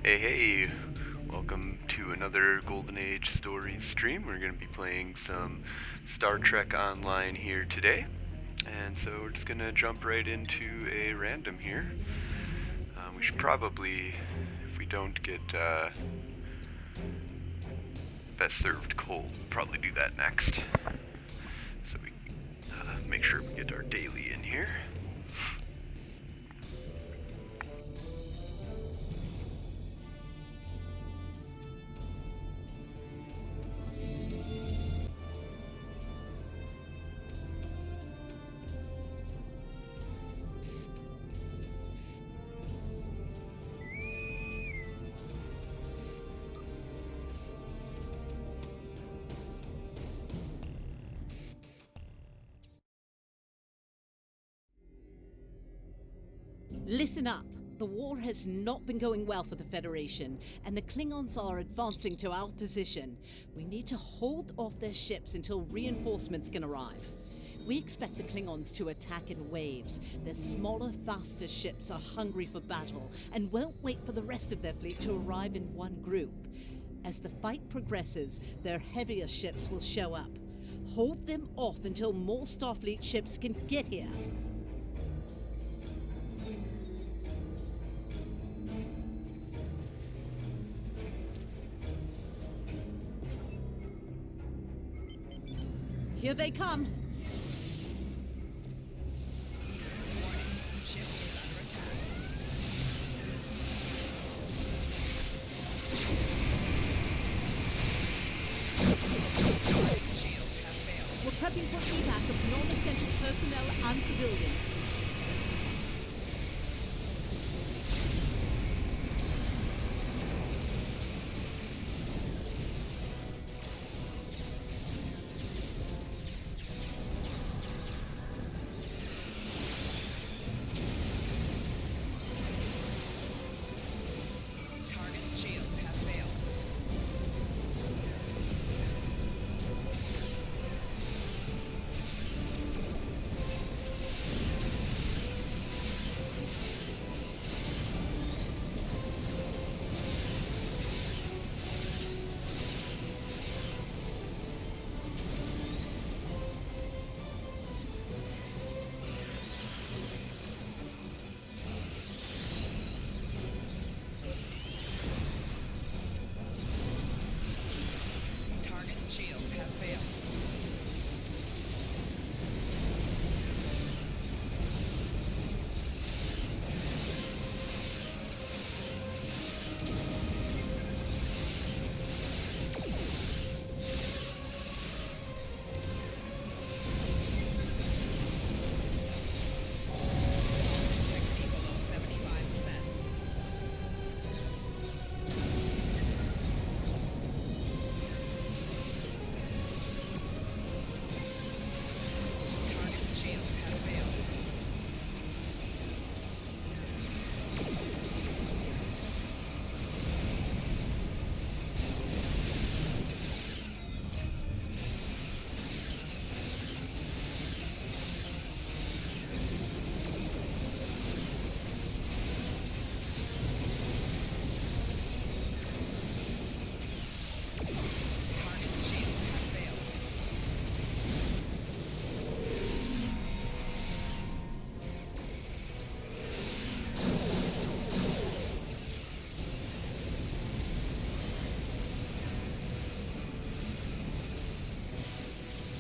Hey, welcome to another Golden Age Stories stream. We're going to be playing some Star Trek Online here today. And so we're just going to jump right into a random here. We should probably, if we don't get best served cold, probably do that next. So we make sure we get our daily in here. Listen up. The war has not been going well for the Federation, and the Klingons are advancing to our position. We need to hold off their ships until reinforcements can arrive. We expect the Klingons to attack in waves. Their smaller, faster ships are hungry for battle and won't wait for the rest of their fleet to arrive in one group. As the fight progresses, their heavier ships will show up. Hold them off until more Starfleet ships can get here. Here they come. We're prepping for evac of non-essential personnel and civilians.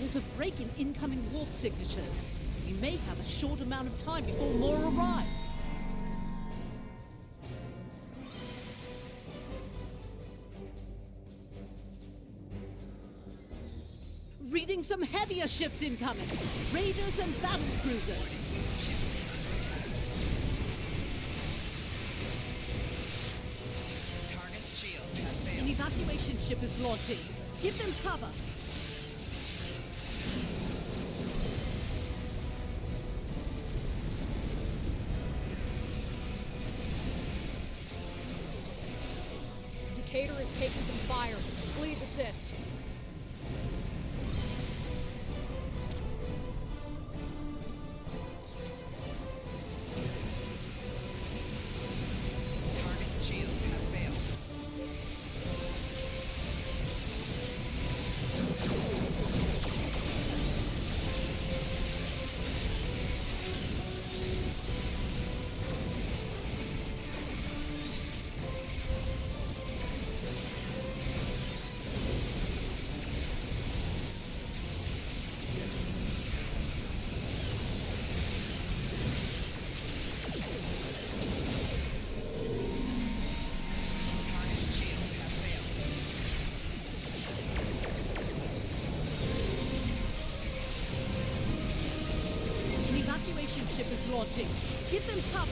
There's a break in incoming warp signatures. You may have a short amount of time before more arrive. Reading some heavier ships incoming. Raiders and battle cruisers. An evacuation ship is launching. Give them cover. Decatur is taking some fire. Please assist. is launching. Give them cover.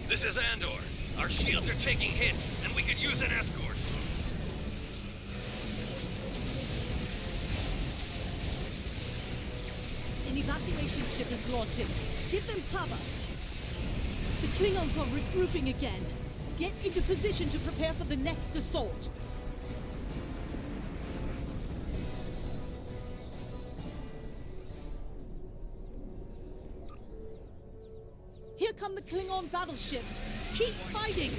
This is Andor. Our shields are taking hits, and we could use an escort. An evacuation ship is launching. Give them cover. The Klingons are regrouping again. Get into position to prepare for the next assault. Here come the Klingon battleships. Keep fighting!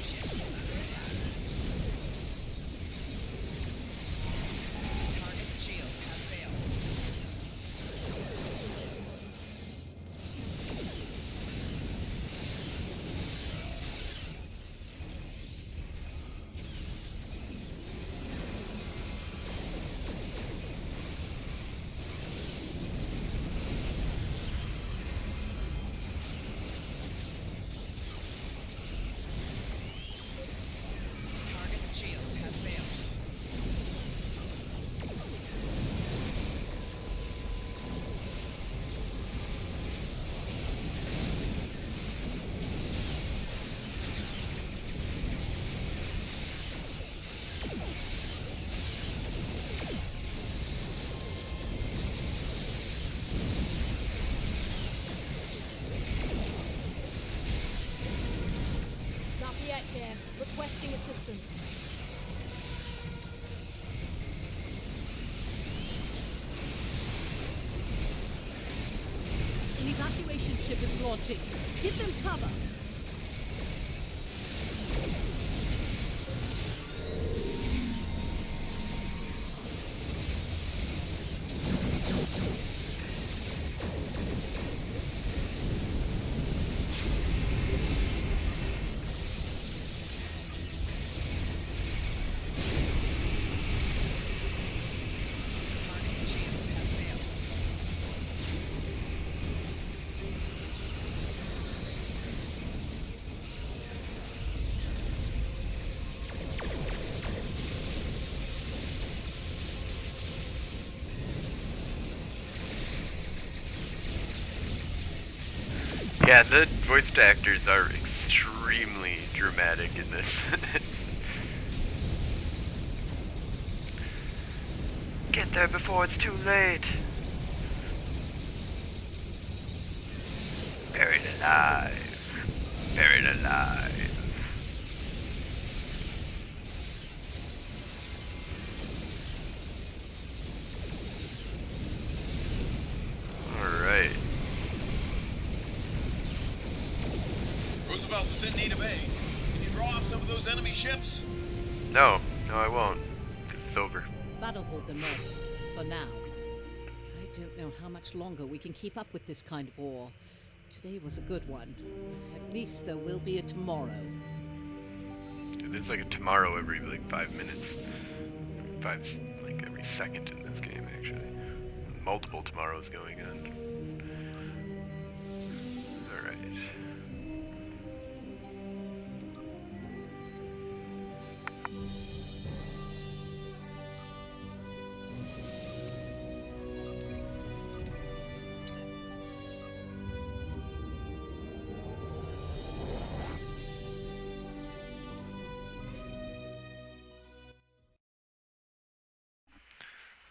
Lafayette here, requesting assistance. An evacuation ship is launching. Give them cover. Yeah, the voiced actors are extremely dramatic in this. Get there before it's too late. Buried alive. Buried alive. Alright. Roosevelt's in need of aid. Can you draw off some of those enemy ships? No, I won't. 'Cause it's over. That'll hold them off. For now. I don't know how much longer we can keep up with this kind of war. Today was a good one. At least there will be a tomorrow. There's like a tomorrow every like 5 minutes. Like every second in this game actually. Multiple tomorrows going on. Alright.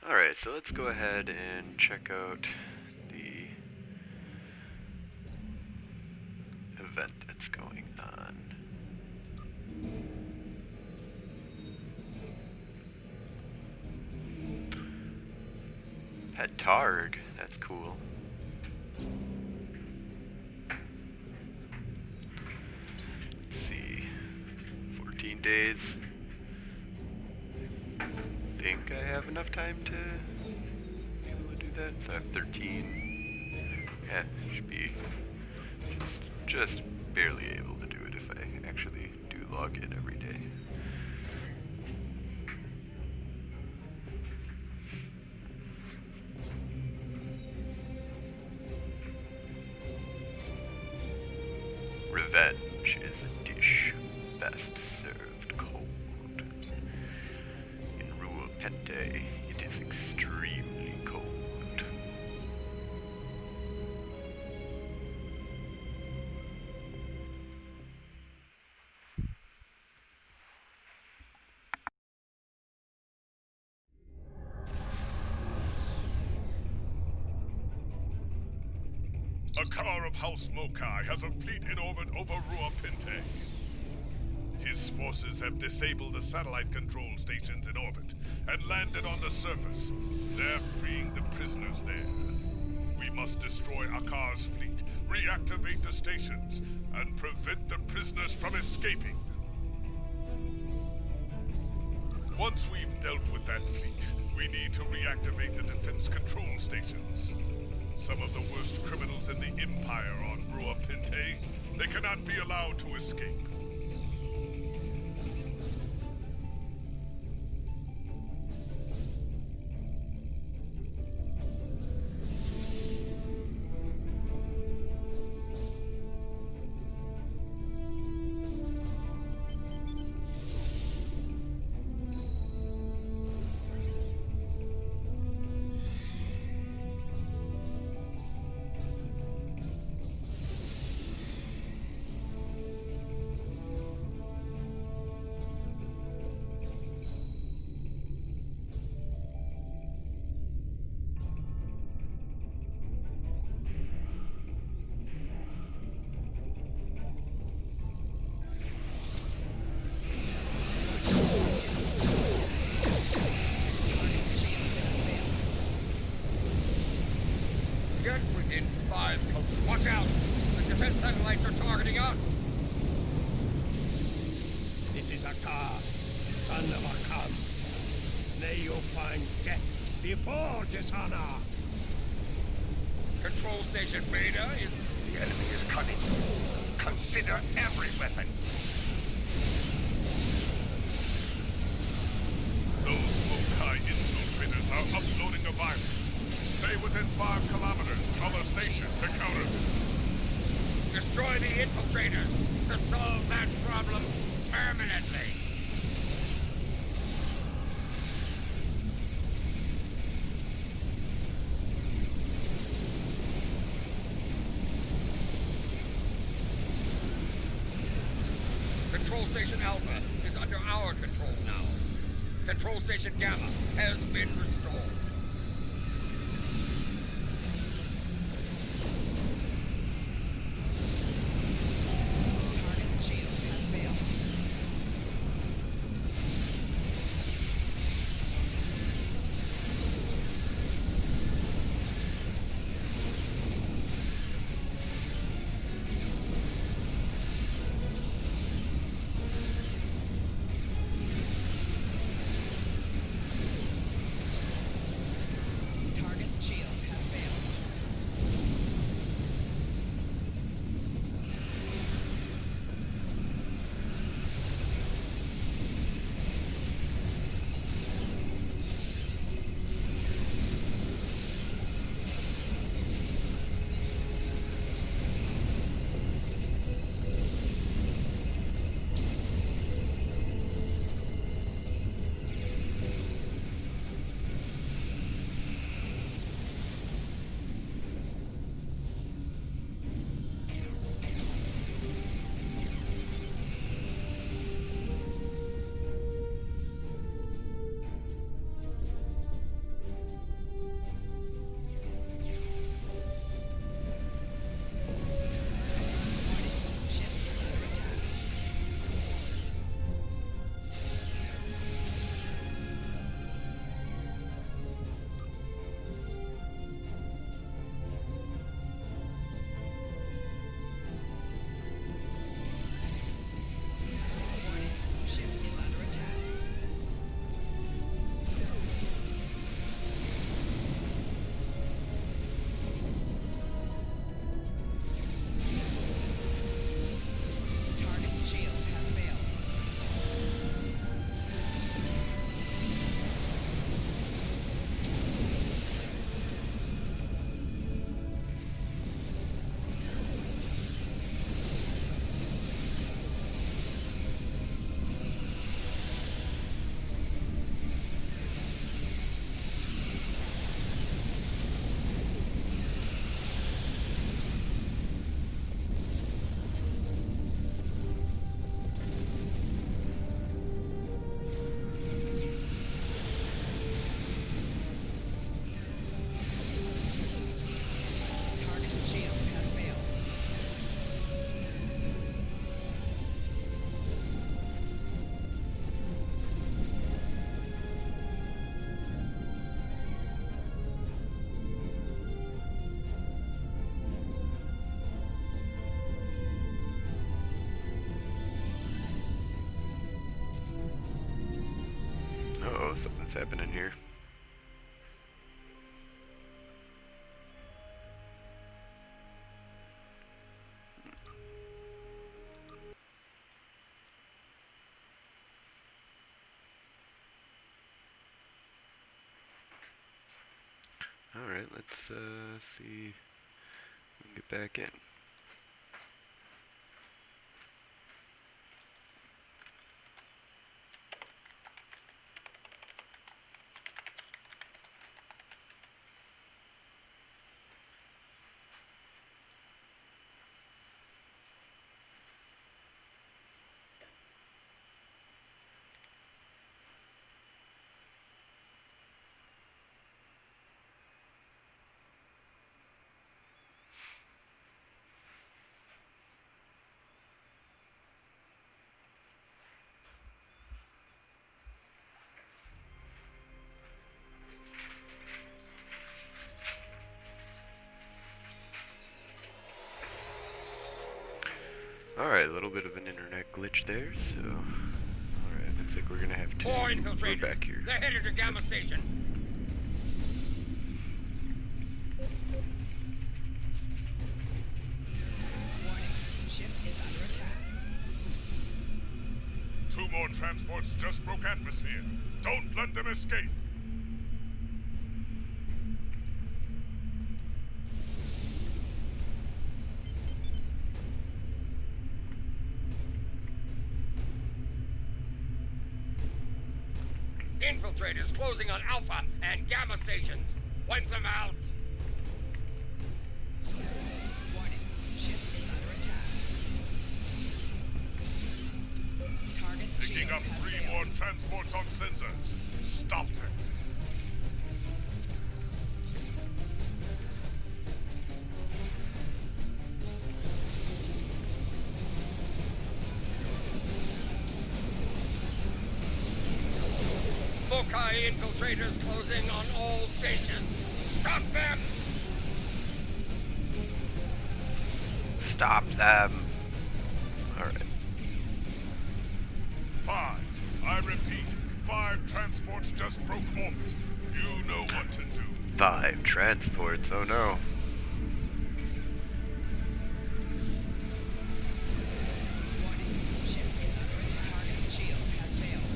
Alright, so let's go ahead and check out the event that's going on. Petard, that's cool. I have enough time to be able to do that. So I have 13. Yeah, should be just barely able to do it if I actually do log in every day. Revenge is a dish best served cold. In Rua Pente, it is extremely cold. Akar of House Mokai has a fleet in orbit over Rua Pente. His forces have disabled the satellite control stations in orbit and landed on the surface. They're freeing the prisoners there. We must destroy Akar's fleet, reactivate the stations, and prevent the prisoners from escaping. Once we've dealt with that fleet, we need to reactivate the defense control stations. Some of the worst criminals in the Empire on Rua Pente, they cannot be allowed to escape. Get within 5 coats. Watch out! The defense satellites are targeting us! This is Akar, son of Akam. May you find death before dishonor. Control station Beta is... The enemy is cunning. Consider every weapon. Those Mokai infiltrators are uploading a virus. Stay within 5 kilometers of a station to counter them. Destroy the infiltrators to solve that problem permanently. Control Station Alpha is under our control now. Control Station Gamma has been restored. Uh-oh, something's happening here. Alright, let's see if we can get back in. Alright, a little bit of an internet glitch there, so... Alright, looks like we're gonna have to Four go infiltrators. back here. They're headed to Gamma Station. Two more transports just broke atmosphere. Don't let them escape. Infiltrators closing on Alpha and Gamma stations. Wipe them out. Warning, ship is under attack. Target Picking shield up has 3 failed. more transports on sensors. Stop them. Mokai infiltrators closing on all stations. Stop them! Stop them! Alright. 5. I repeat, 5 transports just broke orbit. You know what to do. 5 transports, oh no. Warning, ship is under attack. Target shield has failed.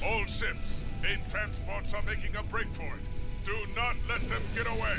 All ships, 8 transports are making a break for it. Do not let them get away.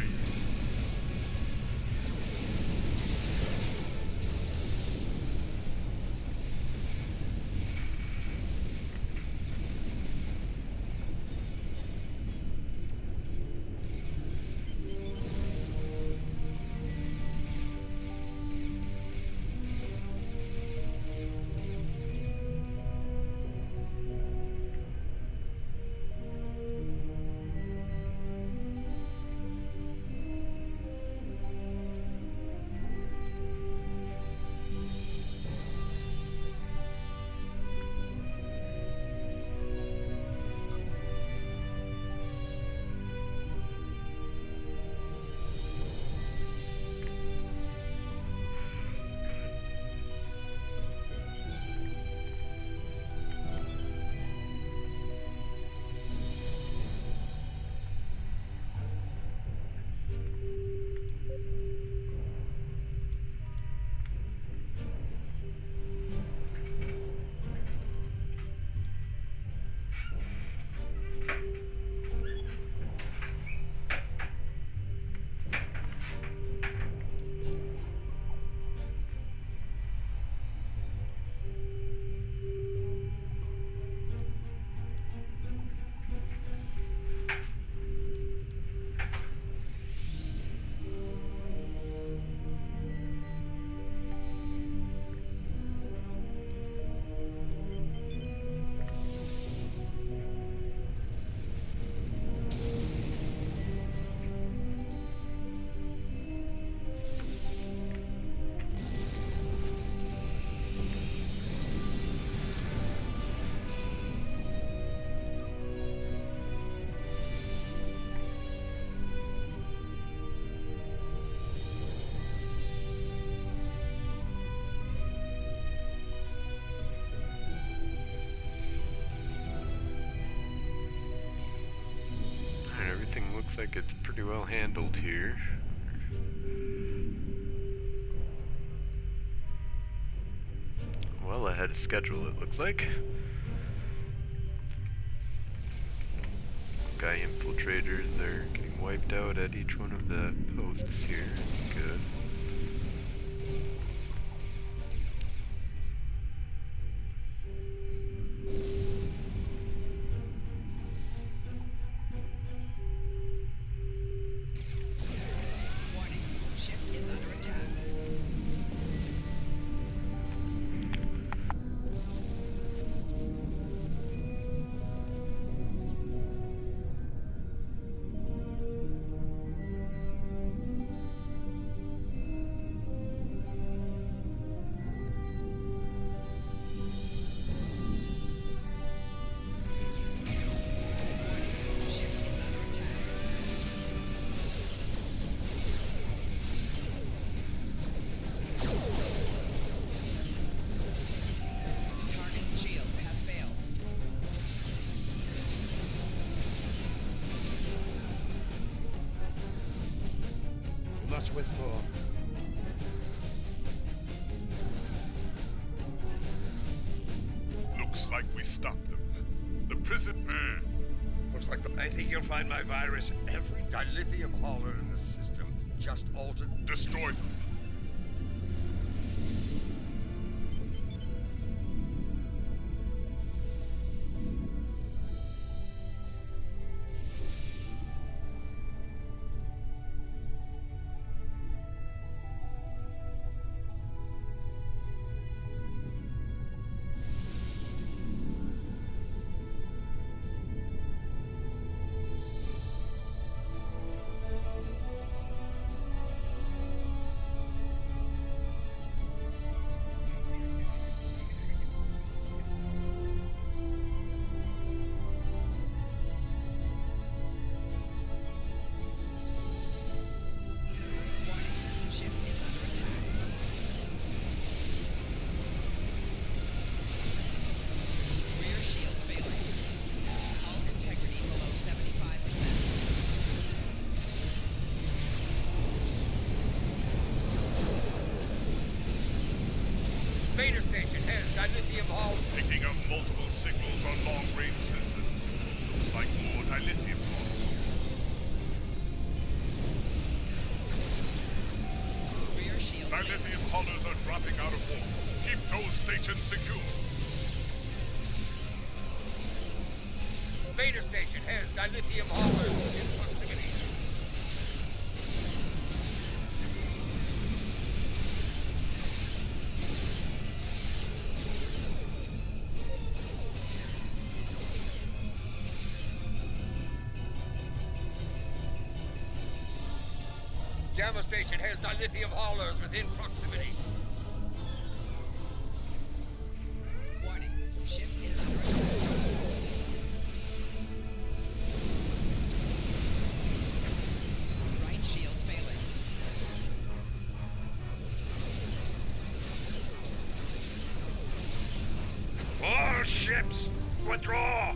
looks like it's pretty well handled here. Well ahead of schedule, it looks like. Guy infiltrators, they're getting wiped out at each one of the posts here. Good. Warning. Ship is under attack. Ship is under attack. Target shields have failed. We must withdraw. Looks like we stopped them. The prison... Looks like I think you'll find my virus in every dilithium hauler in the system. Just altered. Destroy them. Warning. Ship is under attack. Rear shields failing. Hull integrity below 75%. Beta station has dilithium hull. Picking up multiple signals on long-range sensors. Looks like more dilithium core. Rear shields Dilithium haulers are dropping out of orbit. Keep those stations secure. Beta station has dilithium haulers in proximity. Gamma station has dilithium haulers within proximity. Warning. Ship is under attack. Right shields failing. All ships, withdraw!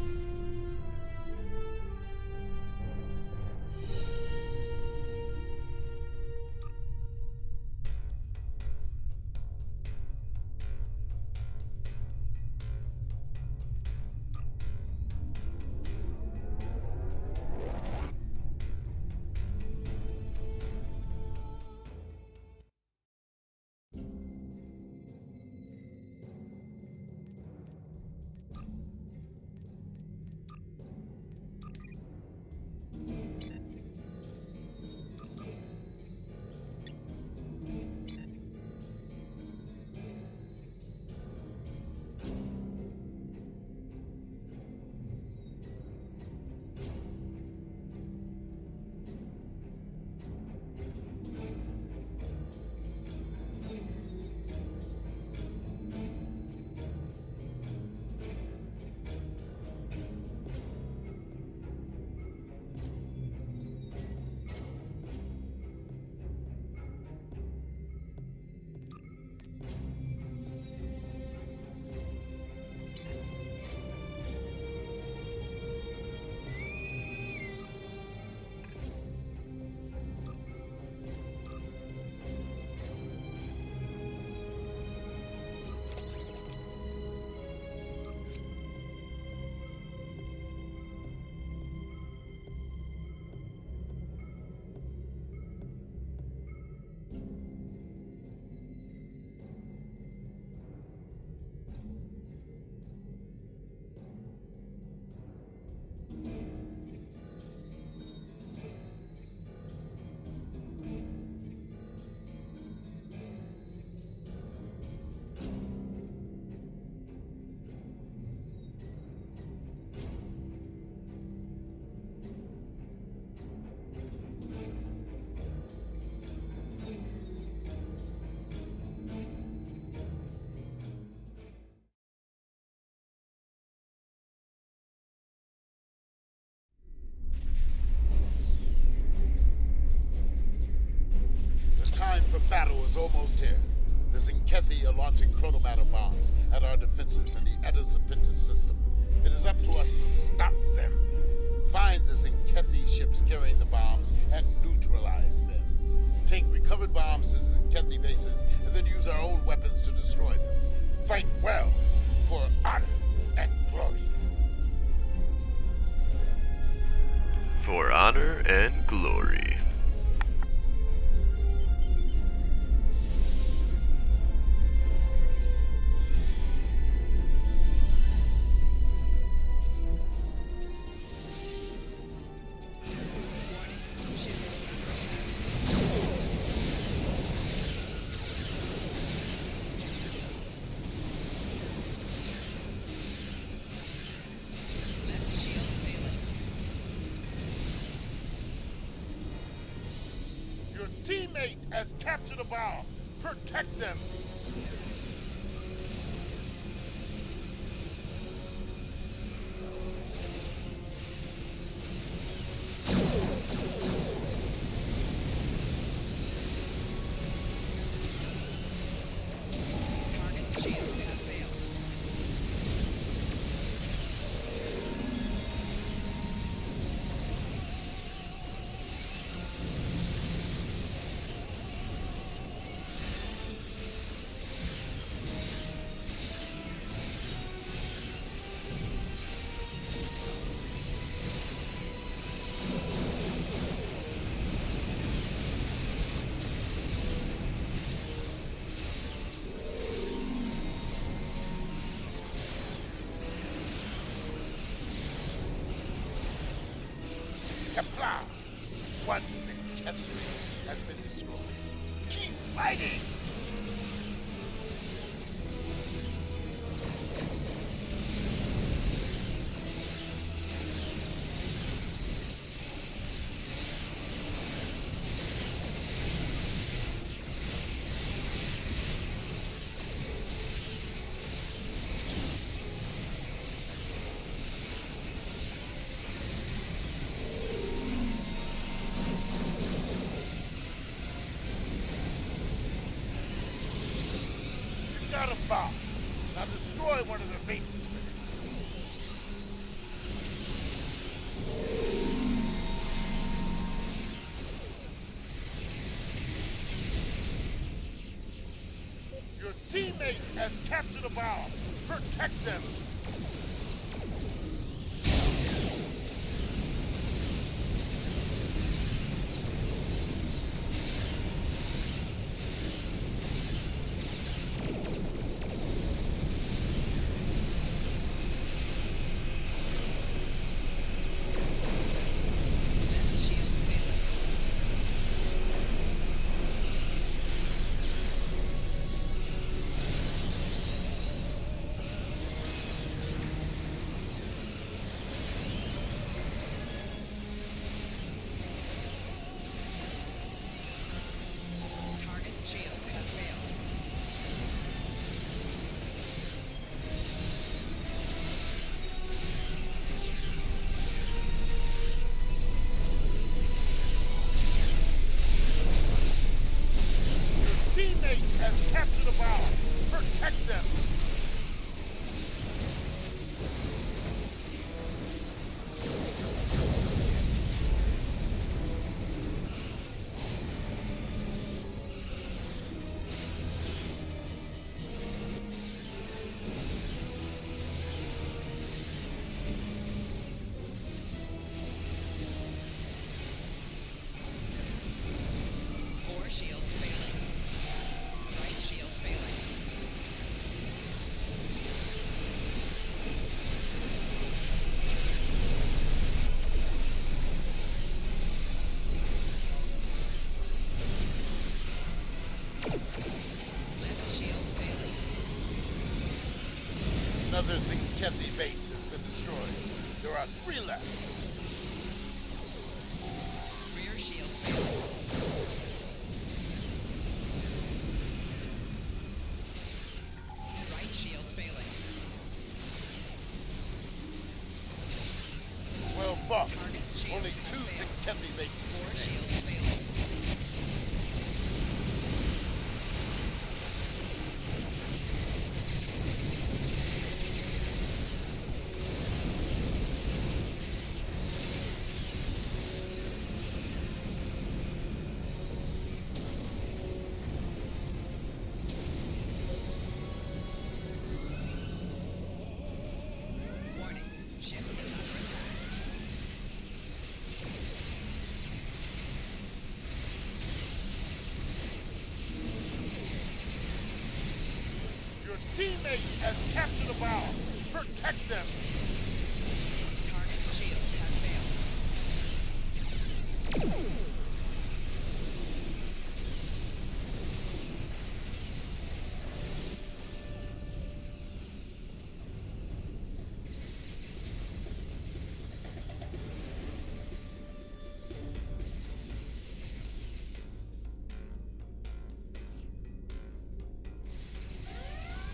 battle is almost here. The Zinkethi are launching protomatter bombs at our defenses in the Eta Zapinta system. It is up to us to stop them. Find the Zinkethi ships carrying the bombs and neutralize them. Take recovered bombs to the Zinkethi bases and then use our own weapons to destroy them. Fight well for honor and glory. For honor and glory. Left shield failing. Your teammate has captured a bomb. Protect them. Target shield has failed. Kapla! One Zinkethi has been destroyed. Keep fighting! You got a bomb. Now destroy one of their bases with it. Your teammate has captured a bomb. Protect them. Left shield failing. Target shield has failed. Your teammate has captured a bomb. Protect them. Core shields failing. Right shield failing. Left shield failing. Another Zinkethi base has been destroyed. There are 3 left. Rear shield failing. Right shield failing. Well fought. Target shield Only has 2 failed. Zinkethi bases Core remain. shield failing. teammate has captured a bomb. Protect them. Target shield has failed.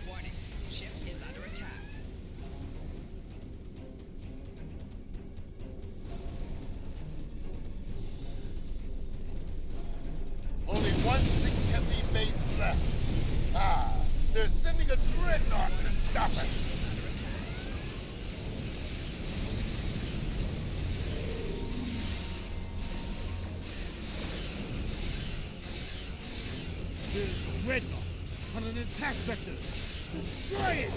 Warning, ship is under attack. Only one Zinkethi base left. Ah, they're sending a dreadnought to stop us. There's a dreadnought on an attack vector. Destroy it!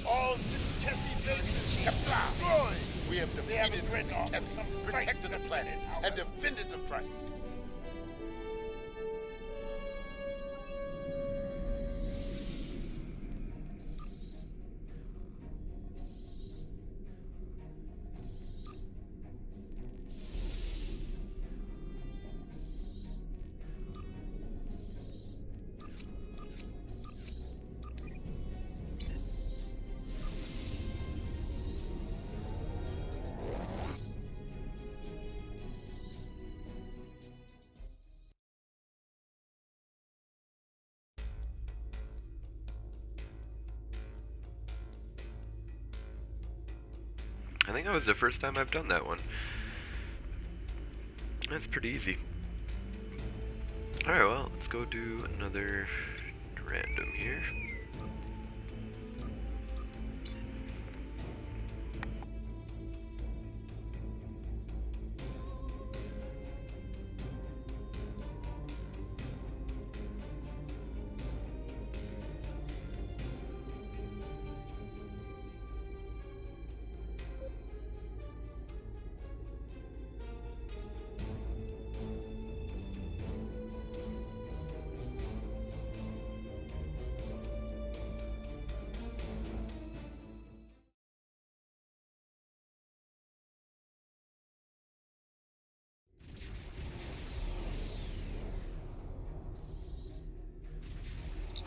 All Zinkethi bases destroyed. We have defeated Zinkethi, protected the planet, and defended the front. I think that was the first time I've done that one. That's pretty easy. Alright, well, let's go do another random here.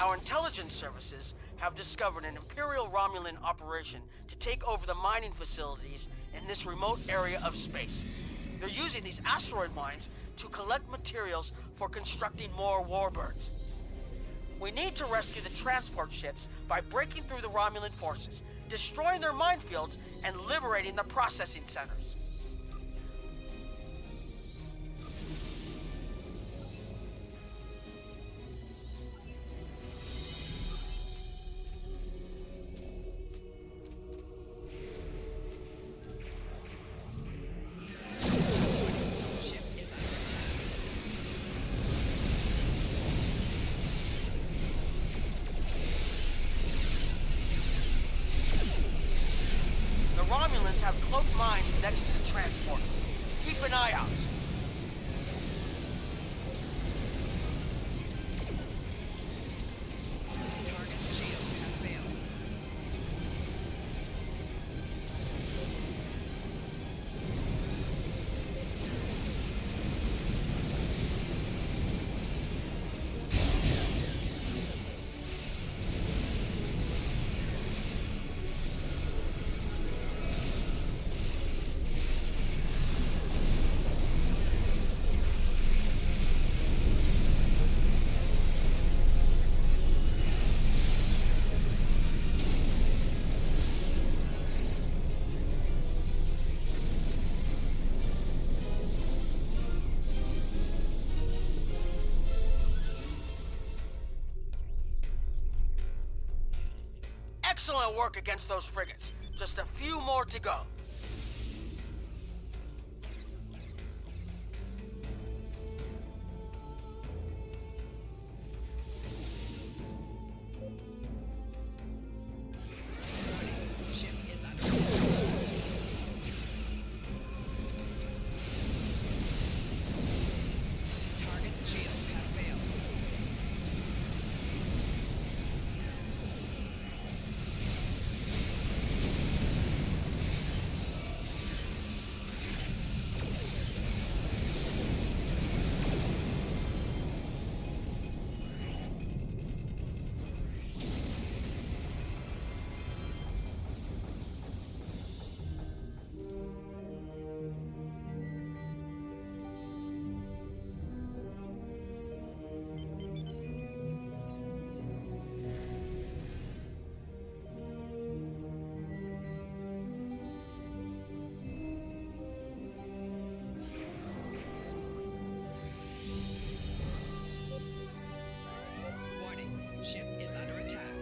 Our intelligence services have discovered an Imperial Romulan operation to take over the mining facilities in this remote area of space. They're using these asteroid mines to collect materials for constructing more warbirds. We need to rescue the transport ships by breaking through the Romulan forces, destroying their minefields, and liberating the processing centers. Romulans have cloaked mines next to the transports. Keep an eye out. Target shield has failed. Excellent work against those frigates. Just a few more to go. Ship is under attack. Target's shields have failed. Warning, ship is under attack.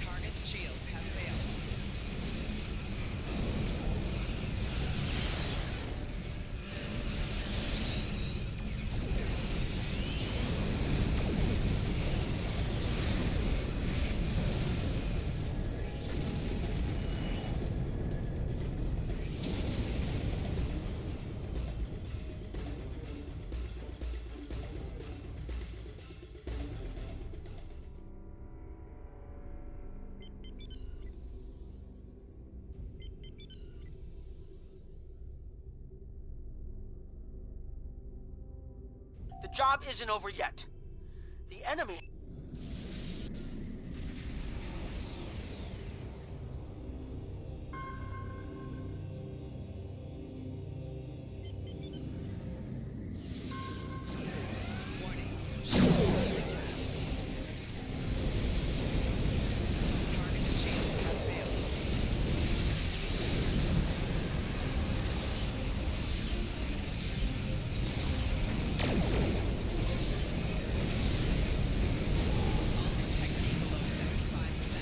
Target's shields have failed. The job isn't over yet. The enemy... Warning, ship is under attack. Target's shields have failed. Hull integrity below 75%.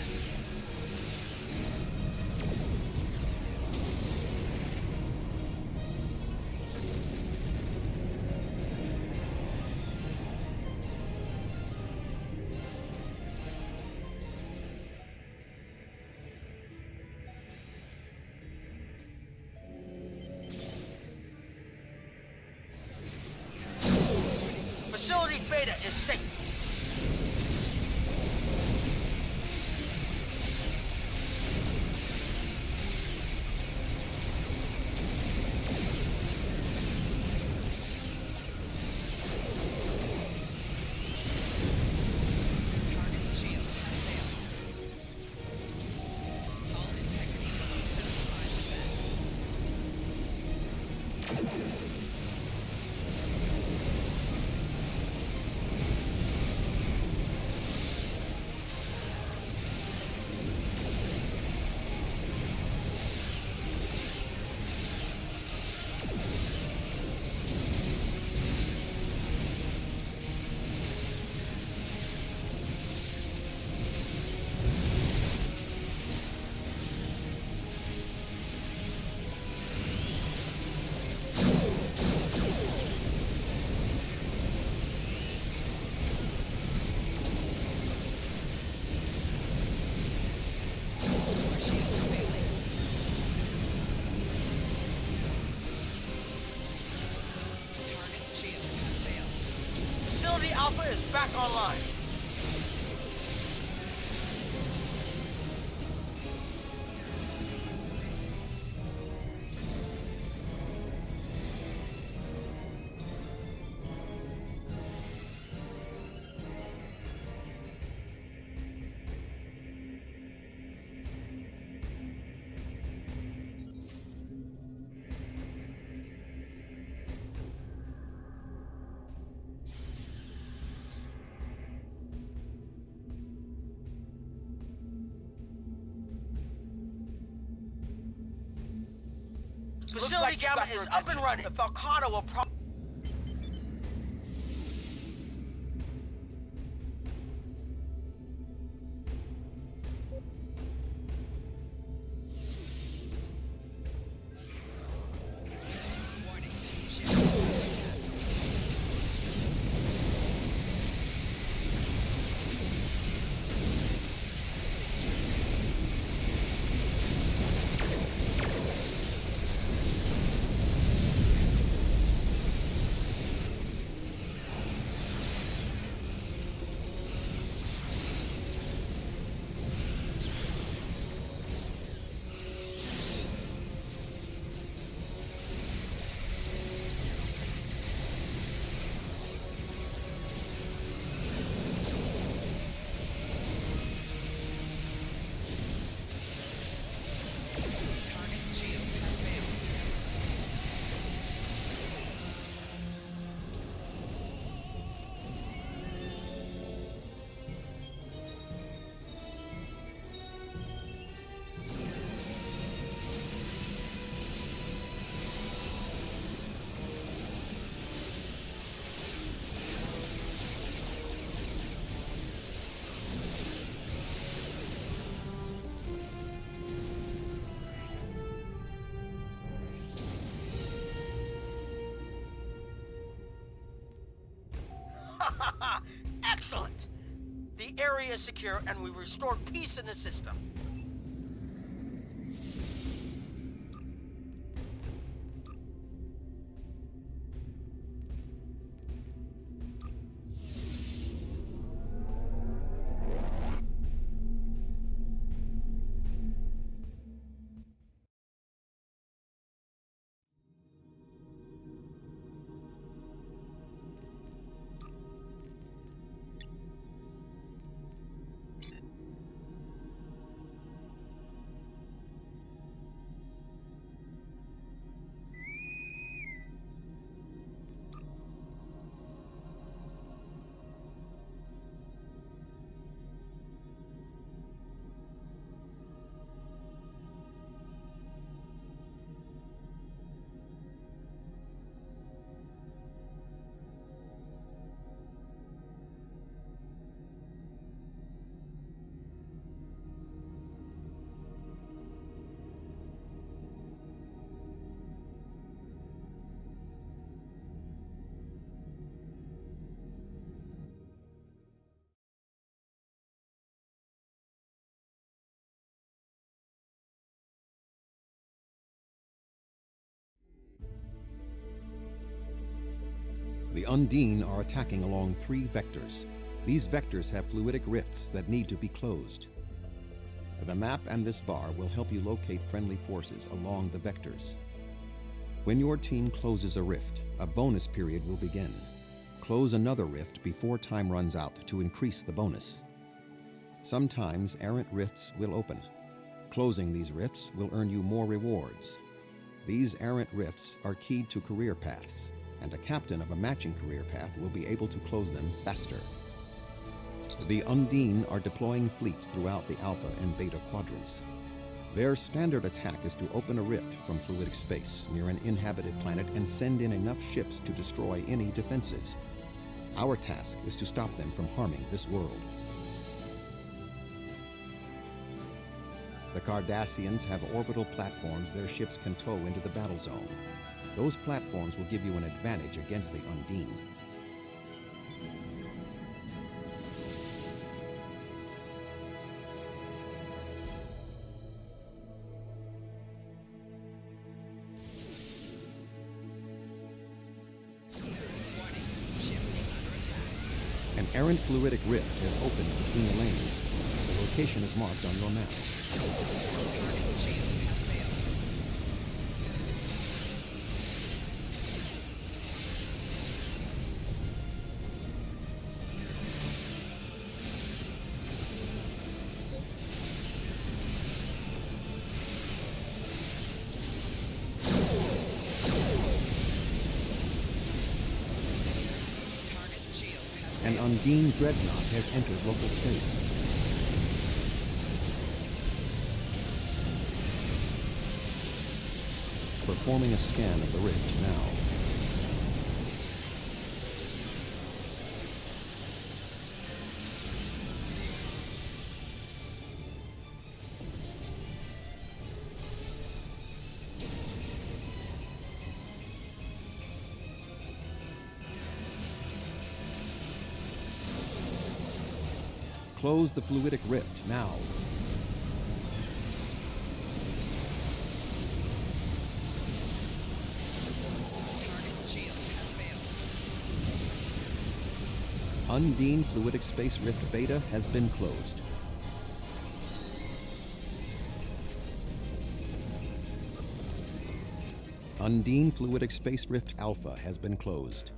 Facility Beta is safe. Target's shields have failed. Hull integrity below 75%. Shields are failing. Target's shields have failed. Facility Alpha is back online. Facility Gamma is up and running. The Falcata will Excellent! The area is secure and we restored peace in the system. The Undine are attacking along 3 vectors. These vectors have fluidic rifts that need to be closed. The map and this bar will help you locate friendly forces along the vectors. When your team closes a rift, a bonus period will begin. Close another rift before time runs out to increase the bonus. Sometimes errant rifts will open. Closing these rifts will earn you more rewards. These errant rifts are keyed to career paths, and a captain of a matching career path will be able to close them faster. The Undine are deploying fleets throughout the Alpha and Beta quadrants. Their standard attack is to open a rift from fluidic space near an inhabited planet and send in enough ships to destroy any defenses. Our task is to stop them from harming this world. The Cardassians have orbital platforms their ships can tow into the battle zone. Those platforms will give you an advantage against the Undine. An errant fluidic rift has opened between the lanes. The location is marked on your map. An Undine dreadnought has entered local space. Performing a scan of the rift now. Close the fluidic rift now. Undine fluidic space rift beta has been closed. Undine fluidic space rift alpha has been closed.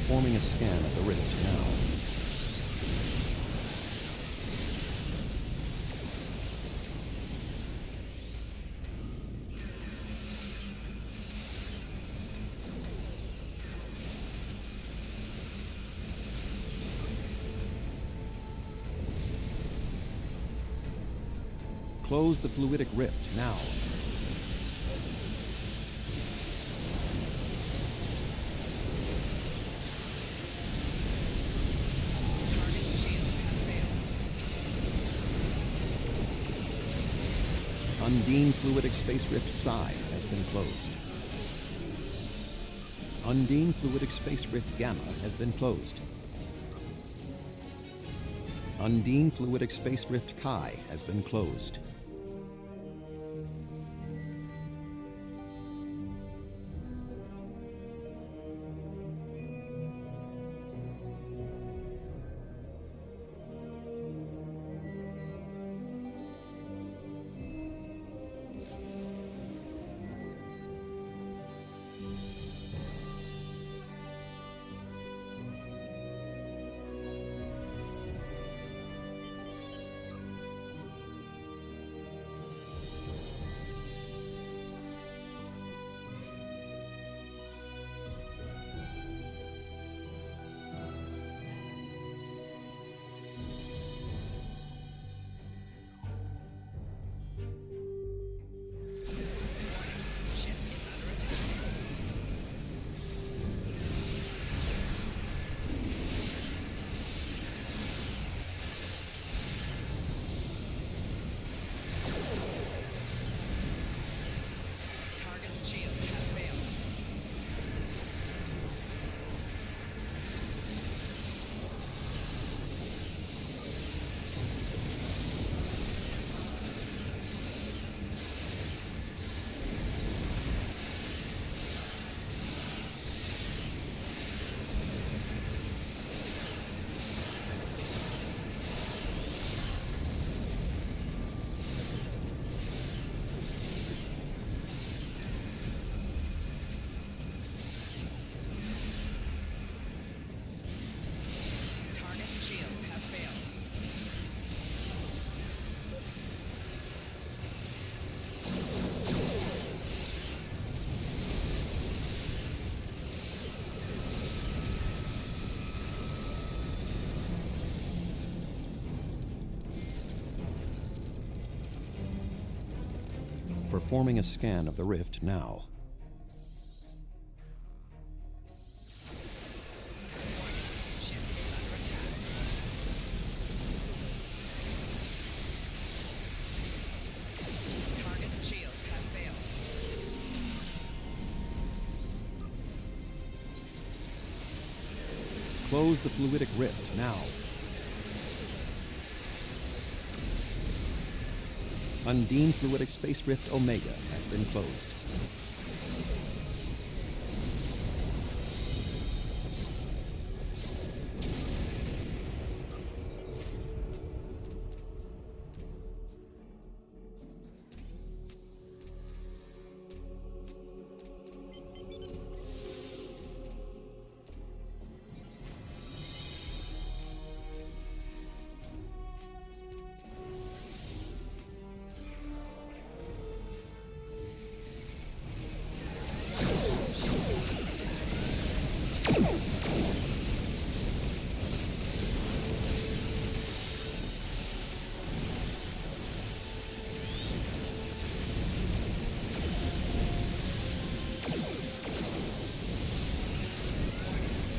Performing a scan of the rift now. Close the fluidic rift now. Target shield has failed. Undine fluidic space rift side has been closed. Undine fluidic space rift gamma has been closed. Undine fluidic space rift chi has been closed. Ship is under attack. Target shield has failed. Target shield has failed. Performing a scan of the rift now. Ship is under attack. Target shield has failed. Close the fluidic rift now. Undine fluidic space rift omega has been closed.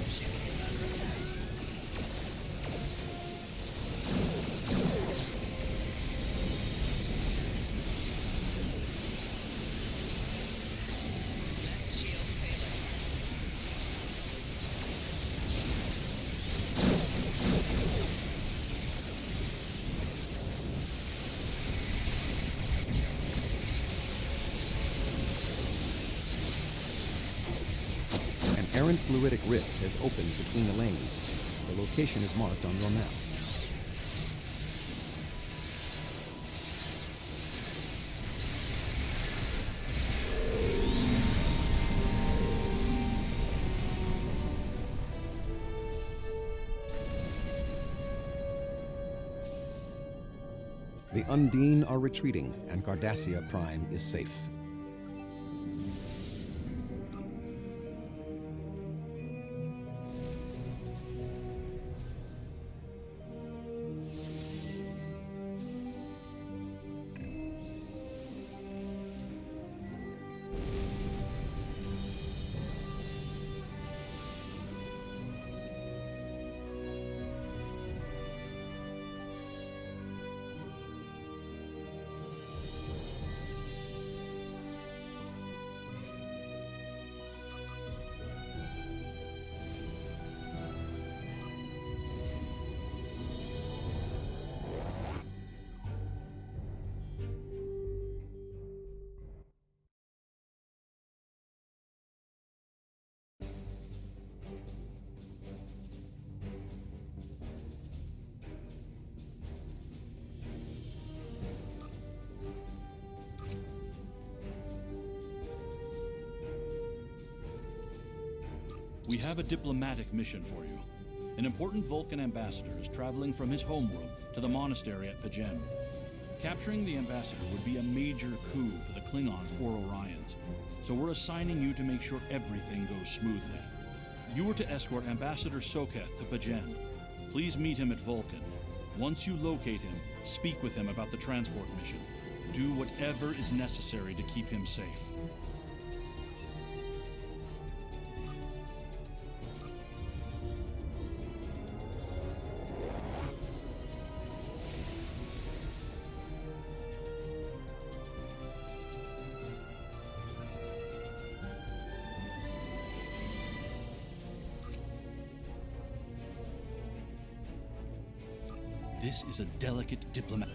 Ship is under attack. Left shield failing. An errant fluidic rift has opened between the lanes. The location is marked on your map. The Undine are retreating, and Cardassia Prime is safe. We have a diplomatic mission for you. An important Vulcan ambassador is traveling from his homeworld to the monastery at P'Jem. Capturing the ambassador would be a major coup for the Klingons or Orions, so we're assigning you to make sure everything goes smoothly. You are to escort Ambassador Soketh to P'Jem. Please meet him at Vulcan. Once you locate him, speak with him about the transport mission. Do whatever is necessary to keep him safe. This is a delicate diplomat.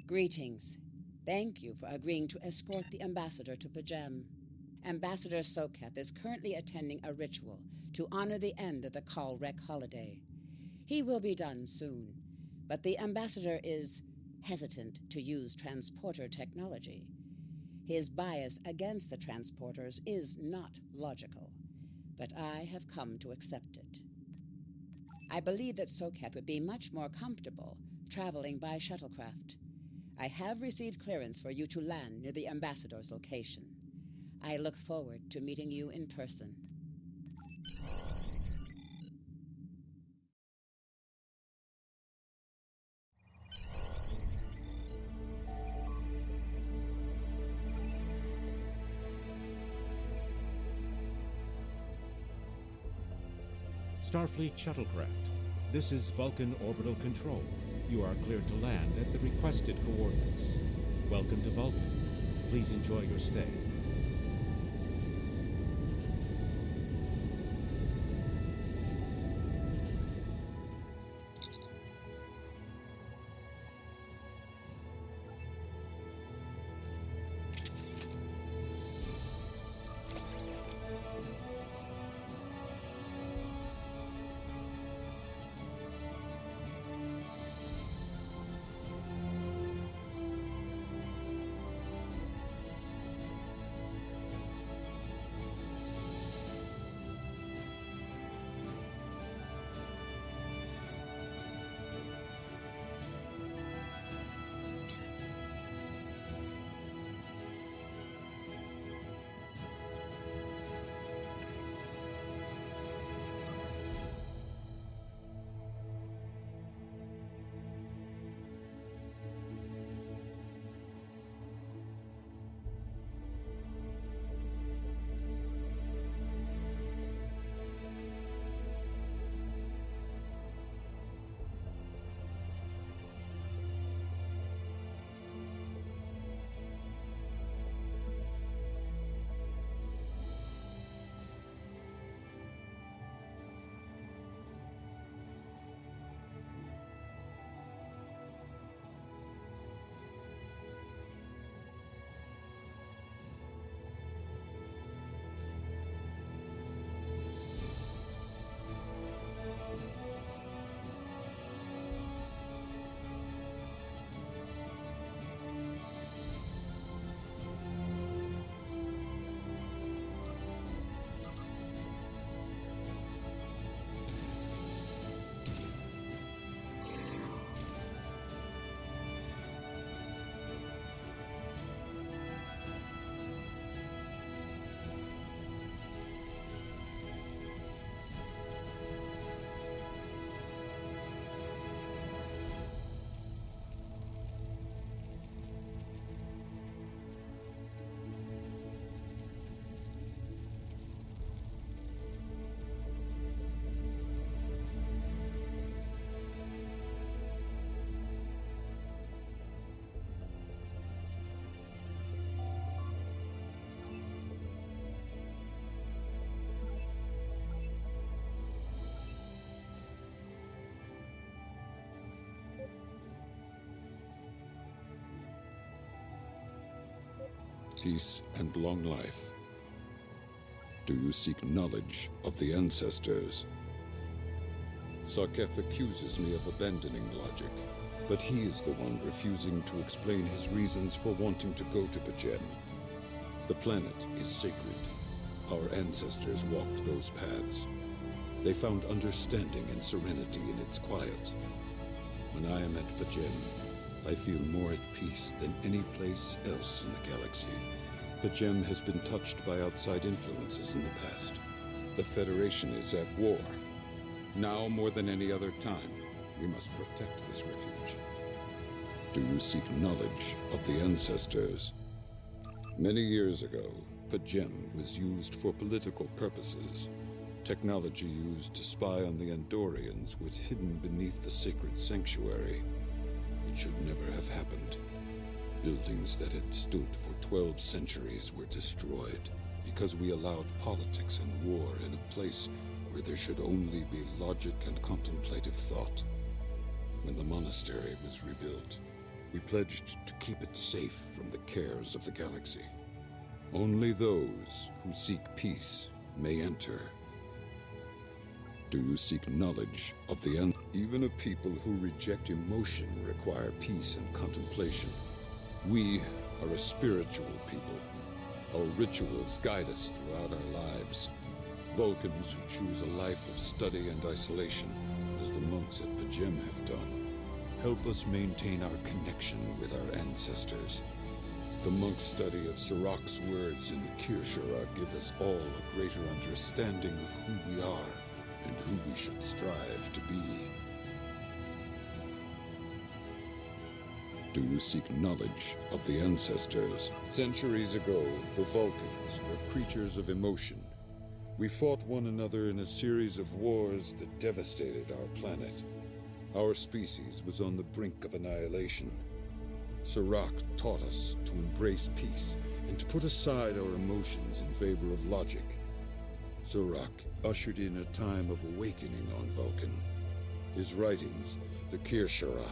Greetings. Thank you for agreeing to escort the ambassador to P'Jem. Ambassador Soketh is currently attending a ritual to honor the end of the Kalrek holiday. He will be done soon, but the ambassador is hesitant to use transporter technology. His bias against the transporters is not logical, but I have come to accept it. I believe that Soketh would be much more comfortable traveling by shuttlecraft. I have received clearance for you to land near the ambassador's location. I look forward to meeting you in person. Starfleet Shuttlecraft. This is Vulcan Orbital Control. You are cleared to land at the requested coordinates. Welcome to Vulcan. Please enjoy your stay. peace, and long life? Do you seek knowledge of the ancestors? Sarketh accuses me of abandoning logic, but he is the one refusing to explain his reasons for wanting to go to P'Jem. The planet is sacred. Our ancestors walked those paths. They found understanding and serenity in its quiet. When I am at P'Jem, I feel more at peace than any place else in the galaxy. P'Jem has been touched by outside influences in the past. The Federation is at war. Now more than any other time, we must protect this refuge. Do you seek knowledge of the ancestors? Many years ago, P'Jem was used for political purposes. Technology used to spy on the Andorians was hidden beneath the sacred sanctuary. It should never have happened. Buildings that had stood for 12 centuries were destroyed because we allowed politics and war in a place where there should only be logic and contemplative thought. When the monastery was rebuilt, we pledged to keep it safe from the cares of the galaxy. Only those who seek peace may enter. Do you seek knowledge of the end? Even a people who reject emotion require peace and contemplation. We are a spiritual people. Our rituals guide us throughout our lives. Vulcans who choose a life of study and isolation, as the monks at P'Jem have done, help us maintain our connection with our ancestors. The monk's study of Sirach's words in the Kir'Shara give us all a greater understanding of who we are and who we should strive to be. Do you seek knowledge of the ancestors? Centuries ago, the Vulcans were creatures of emotion. We fought one another in a series of wars that devastated our planet. Our species was on the brink of annihilation. Sirach taught us to embrace peace and to put aside our emotions in favor of logic. Sirach ushered in a time of awakening on Vulcan. His writings, the Kir'Shara,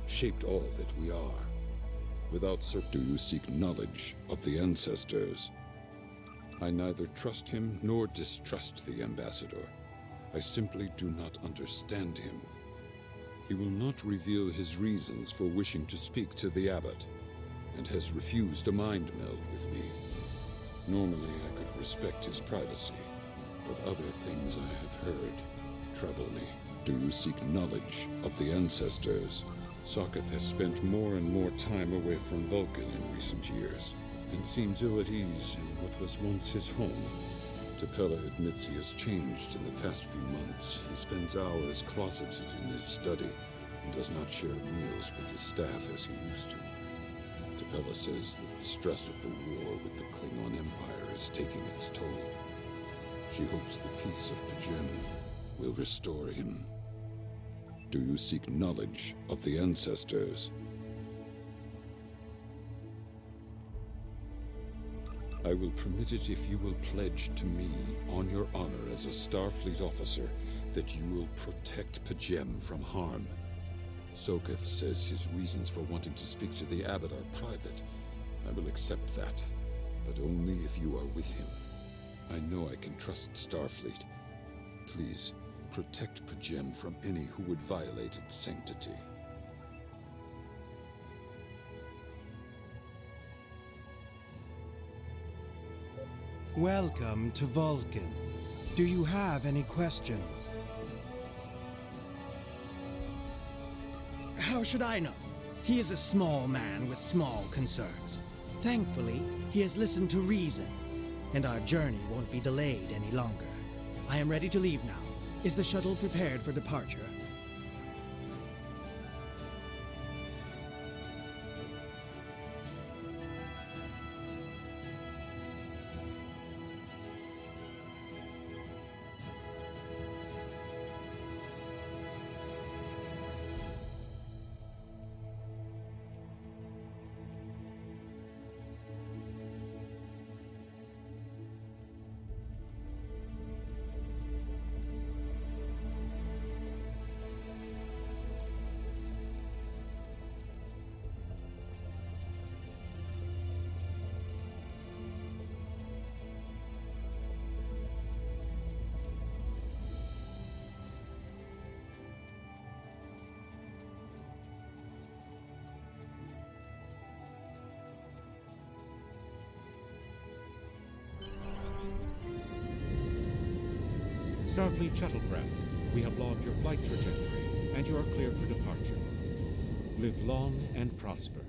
shaped all that we are. Without Sirach, do you seek knowledge of the ancestors? I neither trust him nor distrust the ambassador. I simply do not understand him. He will not reveal his reasons for wishing to speak to the abbot, and has refused a mind meld with me. Normally I could respect his privacy, but other things I have heard trouble me. Do you seek knowledge of the ancestors? Sarketh has spent more and more time away from Vulcan in recent years, and seems ill at ease in what was once his home. T'Pela admits he has changed in the past few months. He spends hours closeted in his study and does not share meals with his staff as he used to. T'Pela says that the stress of the war with the Klingon Empire is taking its toll. She hopes the peace of P'Jem will restore him. Do you seek knowledge of the ancestors? I will permit it if you will pledge to me, on your honor as a Starfleet officer, that you will protect P'Jem from harm. Soketh says his reasons for wanting to speak to the abbot are private. I will accept that, but only if you are with him. I know I can trust Starfleet. Please, protect P'Jem from any who would violate its sanctity. Welcome to Vulcan. Do you have any questions? How should I know? He is a small man with small concerns. Thankfully, he has listened to reason, and our journey won't be delayed any longer. I am ready to leave now. Is the shuttle prepared for departure? Starfleet shuttlecraft, we have logged your flight trajectory, and you are cleared for departure. Live long and prosper.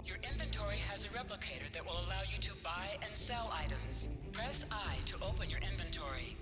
Your inventory has a replicator that will allow you to buy and sell items. Press I to open your inventory.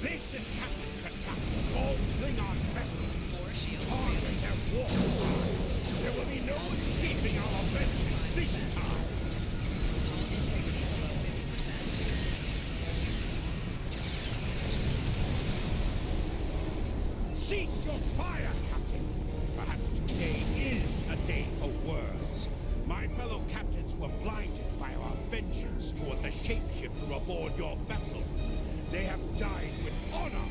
This is Captain Katak. All Klingon vessels. Target their war. There will be no escaping our vengeance this time. Cease your fire, Captain. Perhaps today is a day for words. My fellow captains were blinded by our vengeance toward the shapeshifter aboard your vessel. They have died with honor.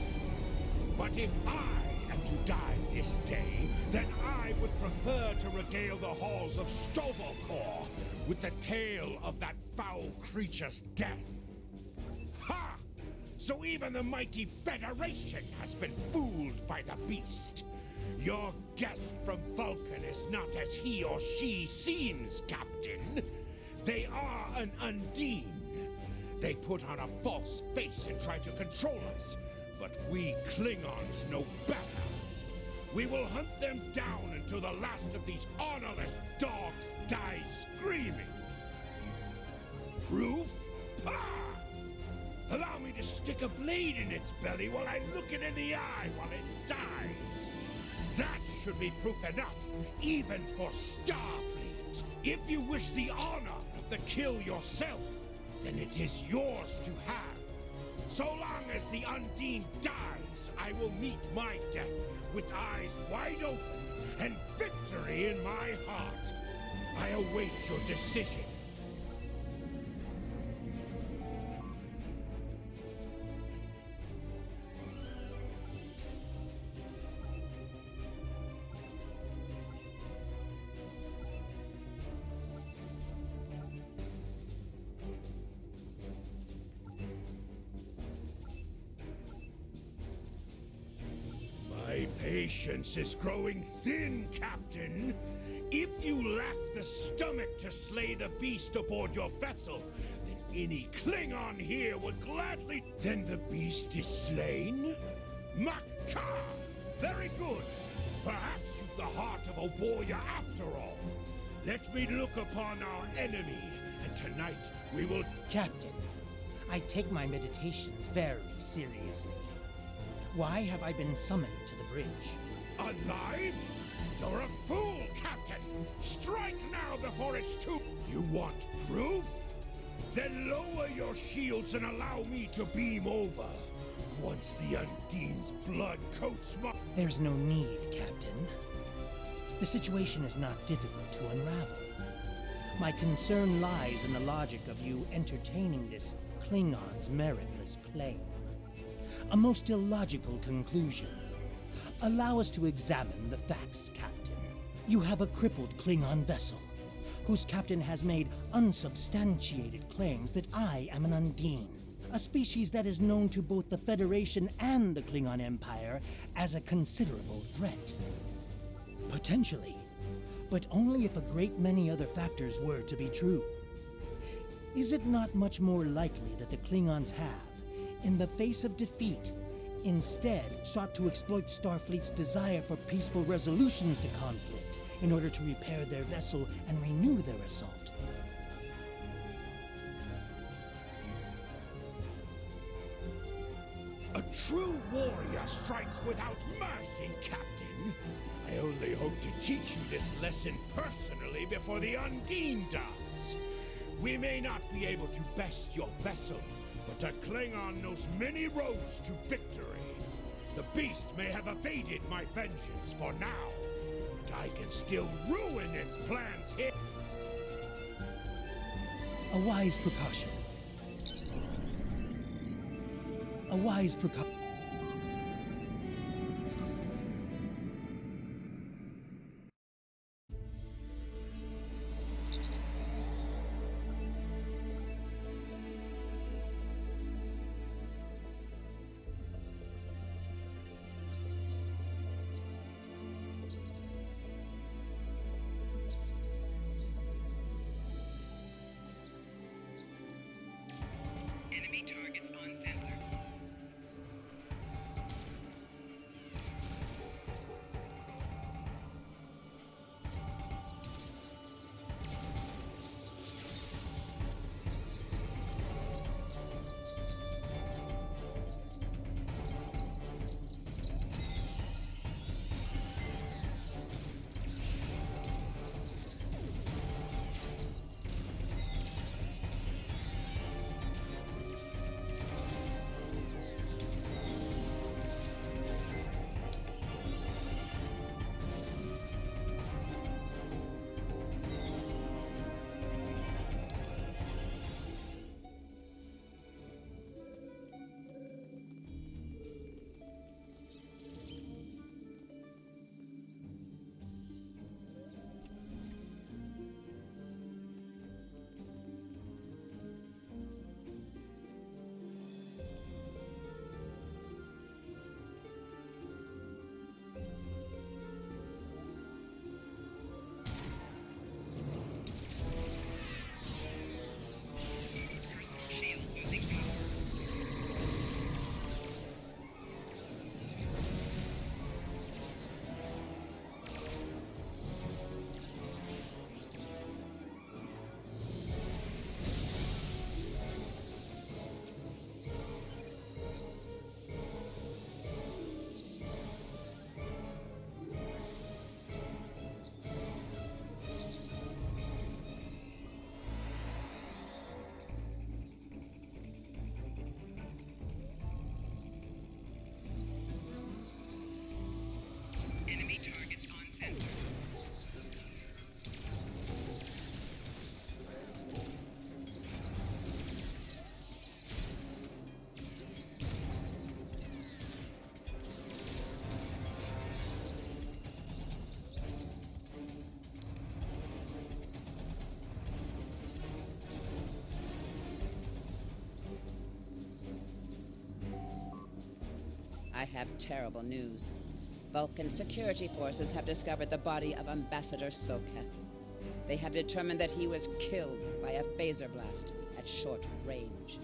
But if I am to die this day, then I would prefer to regale the halls of Sto-vo-kor with the tale of that foul creature's death. Ha! So even the mighty Federation has been fooled by the beast. Your guest from Vulcan is not as he or she seems, Captain. They are an Undine. They put on a false face and try to control us, but we Klingons know better. We will hunt them down until the last of these honorless dogs dies screaming. Proof? Pah! Allow me to stick a blade in its belly while I look it in the eye while it dies. That should be proof enough, even for Starfleet. If you wish the honor of the kill yourself, then it is yours to have. So long as the Undine dies, I will meet my death with eyes wide open and victory in my heart. I await your decision. Patience is growing thin, Captain. If you lack the stomach to slay the beast aboard your vessel, then any Klingon here would gladly... Then the beast is slain? Makar! Very good. Perhaps you've the heart of a warrior after all. Let me look upon our enemy, and tonight we will... Captain, I take my meditations very seriously. Why have I been summoned to the bridge? Alive? You're a fool, Captain! Strike now before it's too... You want proof? Then lower your shields and allow me to beam over. Once the Undine's blood coats my... There's no need, Captain. The situation is not difficult to unravel. My concern lies in the logic of you entertaining this Klingon's meritless claim. A most illogical conclusion. Allow us to examine the facts, Captain. You have a crippled Klingon vessel, whose captain has made unsubstantiated claims that I am an Undine, a species that is known to both the Federation and the Klingon Empire as a considerable threat. Potentially, but only if a great many other factors were to be true. Is it not much more likely that the Klingons have, in the face of defeat, instead sought to exploit Starfleet's desire for peaceful resolutions to conflict in order to repair their vessel and renew their assault? A true warrior strikes without mercy, Captain. I only hope to teach you this lesson personally before the Undine does. We may not be able to best your vessel, but a Klingon knows many roads to victory. The beast may have evaded my vengeance for now, but I can still ruin its plans here. A wise precaution. A wise precaution. Enemy targets on sensors. Enemy targets on sensor. I have terrible news. Vulcan security forces have discovered the body of Ambassador Soketh. They have determined that he was killed by a phaser blast at short range.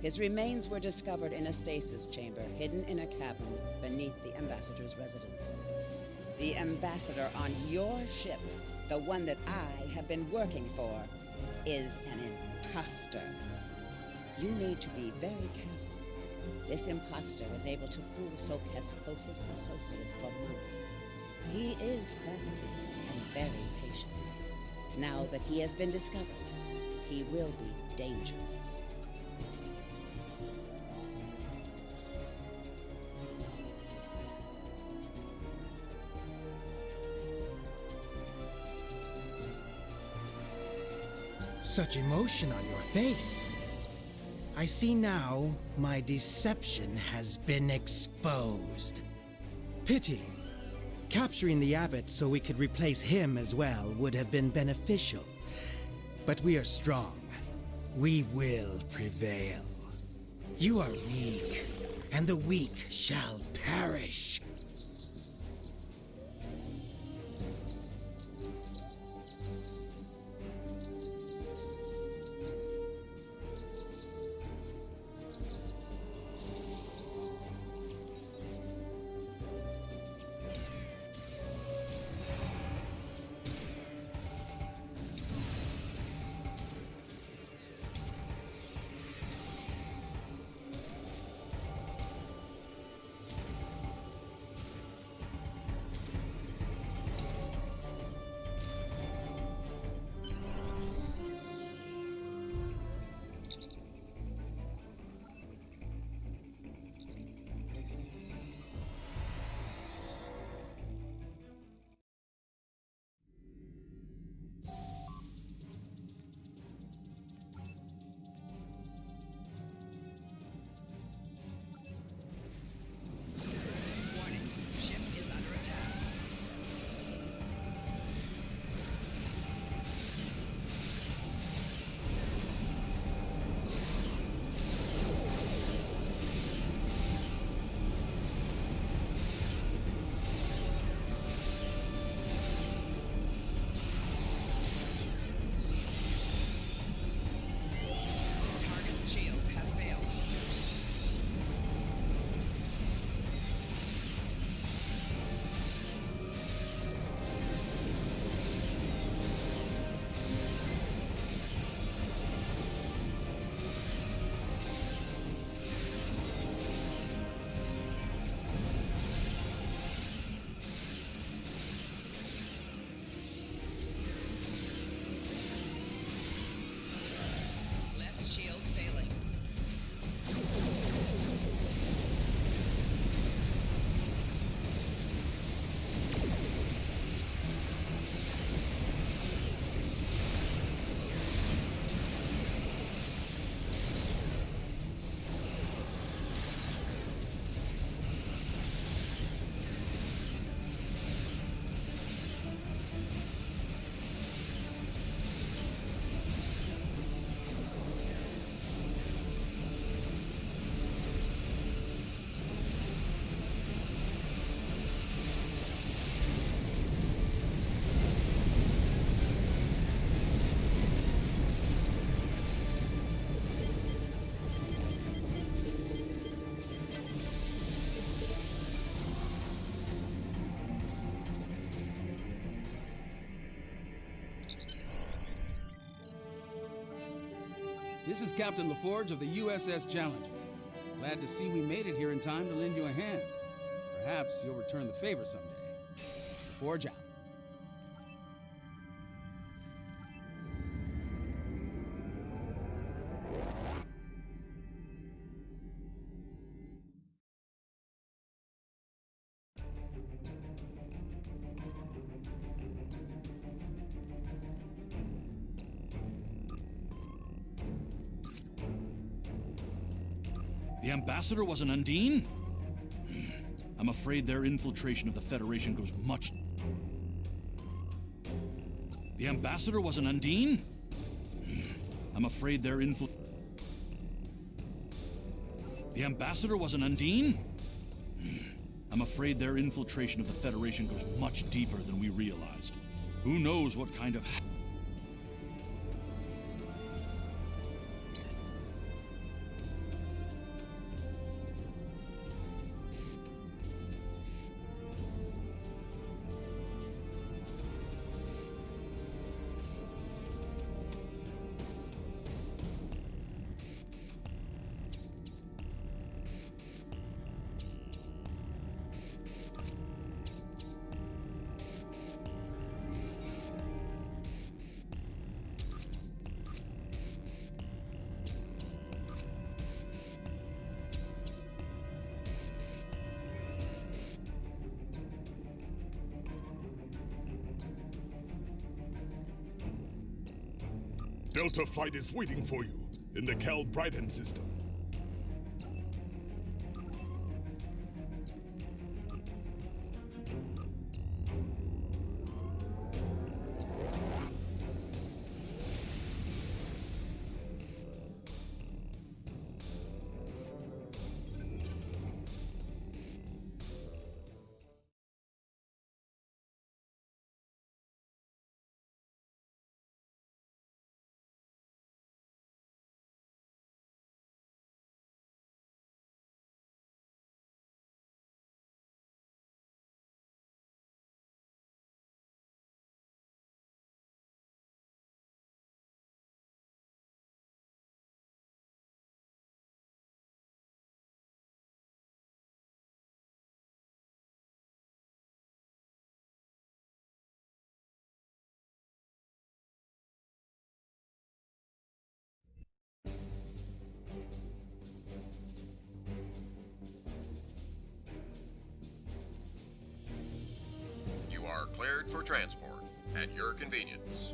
His remains were discovered in a stasis chamber hidden in a cabin beneath the Ambassador's residence. The Ambassador on your ship, the one that I have been working for, is an imposter. You need to be very careful. This imposter was able to fool Soketh's closest associates for months. He is crafty and very patient. Now that he has been discovered, he will be dangerous. Such emotion on your face. I see now my deception has been exposed. Pity. Capturing the abbot so we could replace him as well would have been beneficial. But we are strong. We will prevail. You are weak, and the weak shall perish. This is Captain LaForge of the USS Challenger. Glad to see we made it here in time to lend you a hand. Perhaps you'll return the favor someday. LaForge out. The Ambassador was an Undine? I'm afraid their infiltration of the Federation goes much... The Ambassador was an Undine? I'm afraid their The Ambassador was an Undine? I'm afraid their infiltration of the Federation goes much deeper than we realized. Who knows what kind of... Delta Flight is waiting for you in the Cal Bryden system. are cleared for transport at your convenience.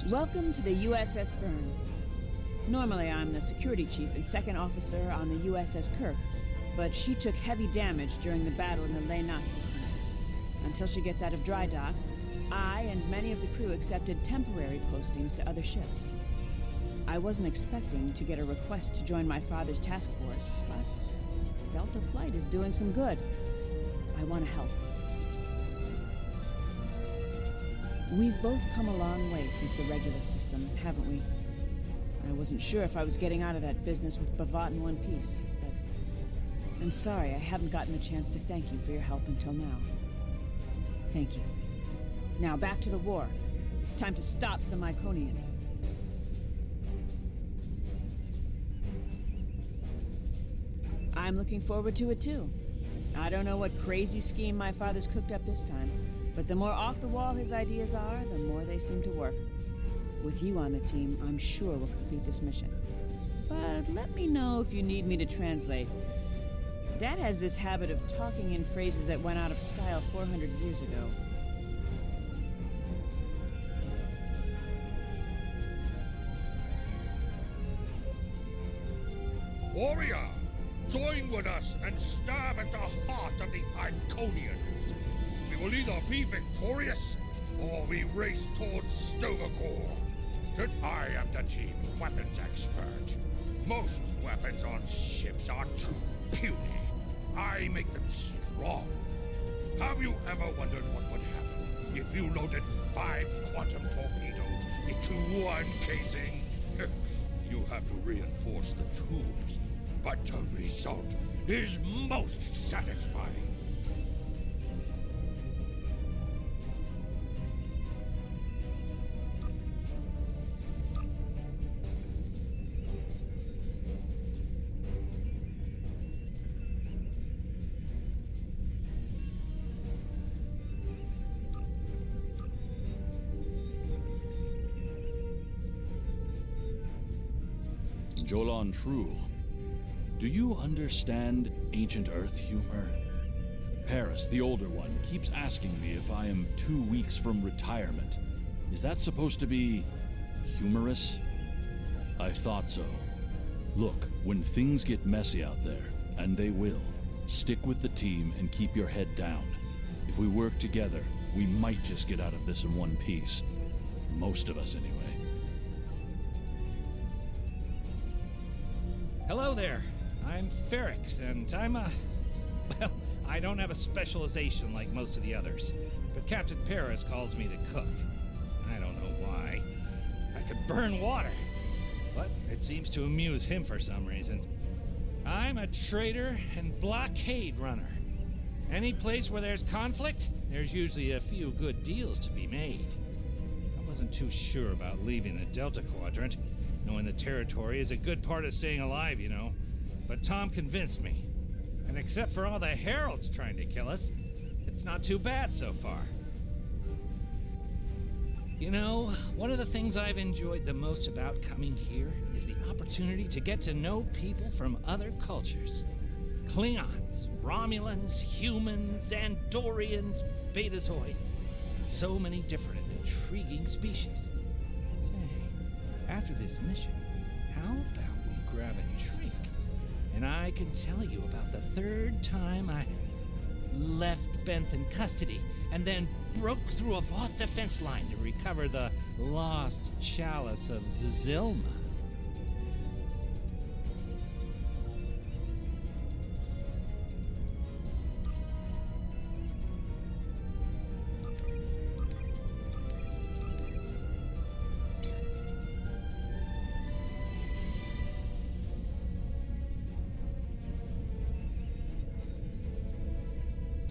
Welcome to the USS Byrne. Normally I'm the security chief and second officer on the USS Kirk, but she took heavy damage during the battle in the Lena system. Until she gets out of dry dock, I and many of the crew accepted temporary postings to other ships. I wasn't expecting to get a request to join my father's task force, but Delta Flight is doing some good. I want to help. We've both come a long way since the regular system, haven't we? I wasn't sure if I was getting out of that business with Bavat in one piece, but I'm sorry I haven't gotten the chance to thank you for your help until now. Thank you. Now back to the war. It's time to stop some Iconians. I'm looking forward to it too. I don't know what crazy scheme my father's cooked up this time, but the more off-the-wall his ideas are, the more they seem to work. With you on the team, I'm sure we'll complete this mission. But let me know if you need me to translate. Dad has this habit of talking in phrases that went out of style 400 years ago. Warrior, join with us and stab at the heart of the Iconians. We will either be victorious, or we race towards Sto-vo-kor. I am the team's weapons expert. Most weapons on ships are too puny. I make them strong. Have you ever wondered what would happen if you loaded 5 quantum torpedoes into one casing? You have to reinforce the tubes, but the result is most satisfying. Jolan Truel, do you understand ancient Earth humor? Paris, the older one, keeps asking me if I am 2 weeks from retirement. Is that supposed to be humorous? I thought so. Look, when things get messy out there, and they will, stick with the team and keep your head down. If we work together, we might just get out of this in one piece. Most of us, anyway. Hello there. I'm Ferrix, and I'm well, I don't have a specialization like most of the others, but Captain Paris calls me the cook. I don't know why. I can burn water, but it seems to amuse him for some reason. I'm a trader and blockade runner. Any place where there's conflict, there's usually a few good deals to be made. I wasn't too sure about leaving the Delta Quadrant, knowing the territory is a good part of staying alive, you know. But Tom convinced me. And except for all the heralds trying to kill us, it's not too bad so far. You know, one of the things I've enjoyed the most about coming here is the opportunity to get to know people from other cultures. Klingons, Romulans, humans, Andorians, Betazoids. So many different and intriguing species. After this mission, how about we grab a drink? And I can tell you about the third time I left Benth in custody and then broke through a Voth defense line to recover the lost chalice of Zilma.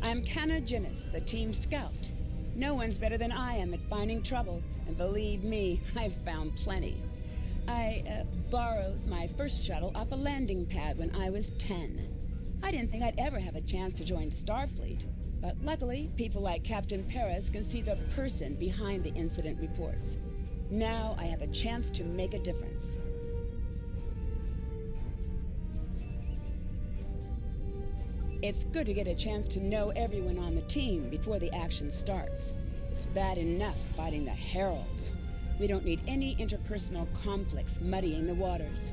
I'm Canna Jinnis, the team scout. No one's better than I am at finding trouble, and believe me, I've found plenty. I borrowed my first shuttle off a landing pad when I was 10. I didn't think I'd ever have a chance to join Starfleet, but luckily, people like Captain Paris can see the person behind the incident reports. Now I have a chance to make a difference. It's good to get a chance to know everyone on the team before the action starts. It's bad enough fighting the Heralds. We don't need any interpersonal conflicts muddying the waters.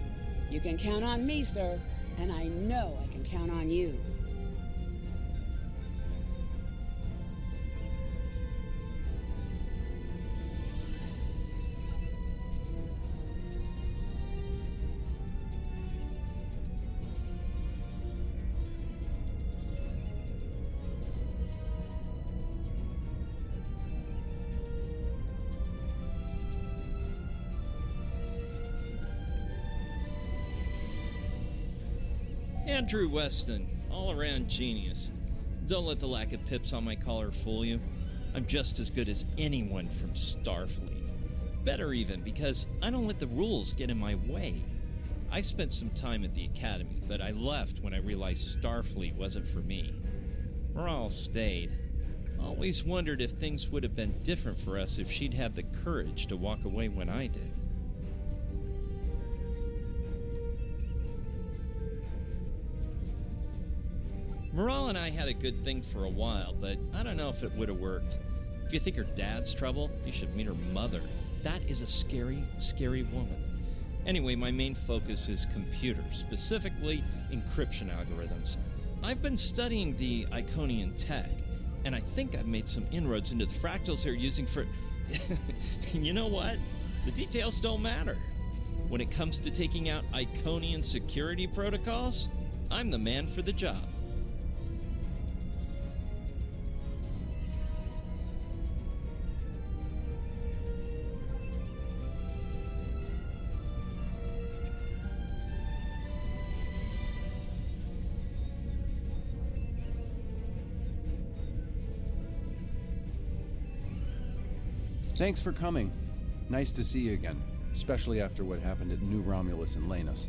You can count on me, sir, and I know I can count on you. Andrew Weston, all-around genius. Don't let the lack of pips on my collar fool you. I'm just as good as anyone from Starfleet. Better even, because I don't let the rules get in my way. I spent some time at the Academy, but I left when I realized Starfleet wasn't for me. Morale stayed. Always wondered if things would have been different for us if she'd had the courage to walk away when I did. Morale and I had a good thing for a while, but I don't know if it would have worked. If you think her dad's trouble, you should meet her mother. That is a scary, scary woman. Anyway, my main focus is computers, specifically encryption algorithms. I've been studying the Iconian tech, and I think I've made some inroads into the fractals they're using for... You know what? The details don't matter. When it comes to taking out Iconian security protocols, I'm the man for the job. Thanks for coming. Nice to see you again, especially after what happened at New Romulus and Lanus.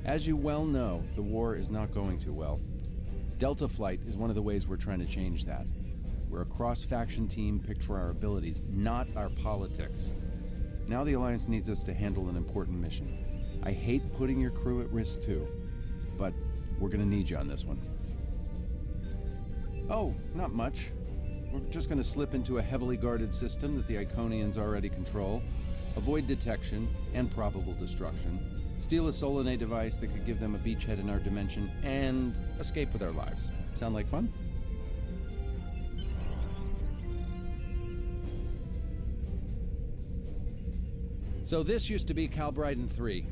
As you well know, the war is not going too well. Delta Flight is one of the ways we're trying to change that. We're a cross-faction team picked for our abilities, not our politics. Now the Alliance needs us to handle an important mission. I hate putting your crew at risk too, but we're gonna need you on this one. Oh, not much. We're just going to slip into a heavily guarded system that the Iconians already control, avoid detection and probable destruction, steal a Solanae device that could give them a beachhead in our dimension, and escape with our lives. Sound like fun? So this used to be Calbryden 3.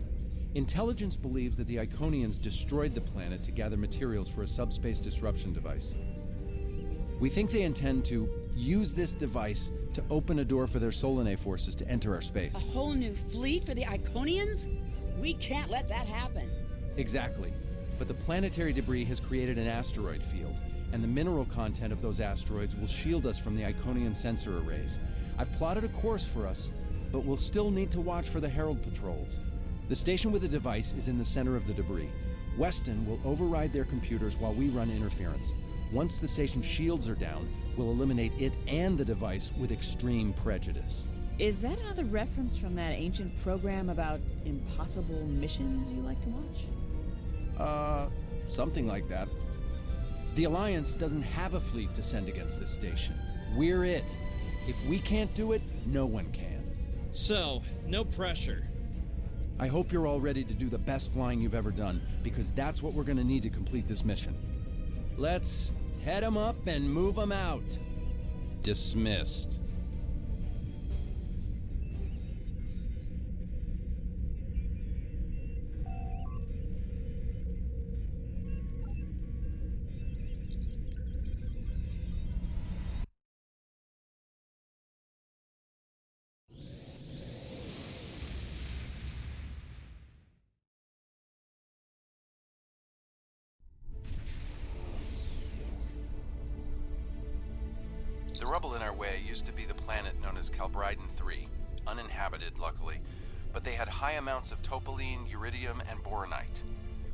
Intelligence believes that the Iconians destroyed the planet to gather materials for a subspace disruption device. We think they intend to use this device to open a door for their Solanae forces to enter our space. A whole new fleet for the Iconians? We can't let that happen. Exactly. But the planetary debris has created an asteroid field, and the mineral content of those asteroids will shield us from the Iconian sensor arrays. I've plotted a course for us, but we'll still need to watch for the Herald patrols. The station with the device is in the center of the debris. Weston will override their computers while we run interference. Once the station's shields are down, we'll eliminate it and the device with extreme prejudice. Is that another reference from that ancient program about impossible missions you like to watch? Something like that. The Alliance doesn't have a fleet to send against this station. We're it. If we can't do it, no one can. So, no pressure. I hope you're all ready to do the best flying you've ever done, because that's what we're gonna need to complete this mission. Let's head 'em up and move 'em out. Dismissed. The rubble in our way used to be the planet known as Calbryden 3, uninhabited luckily, but they had high amounts of topoline, uridium, and boronite.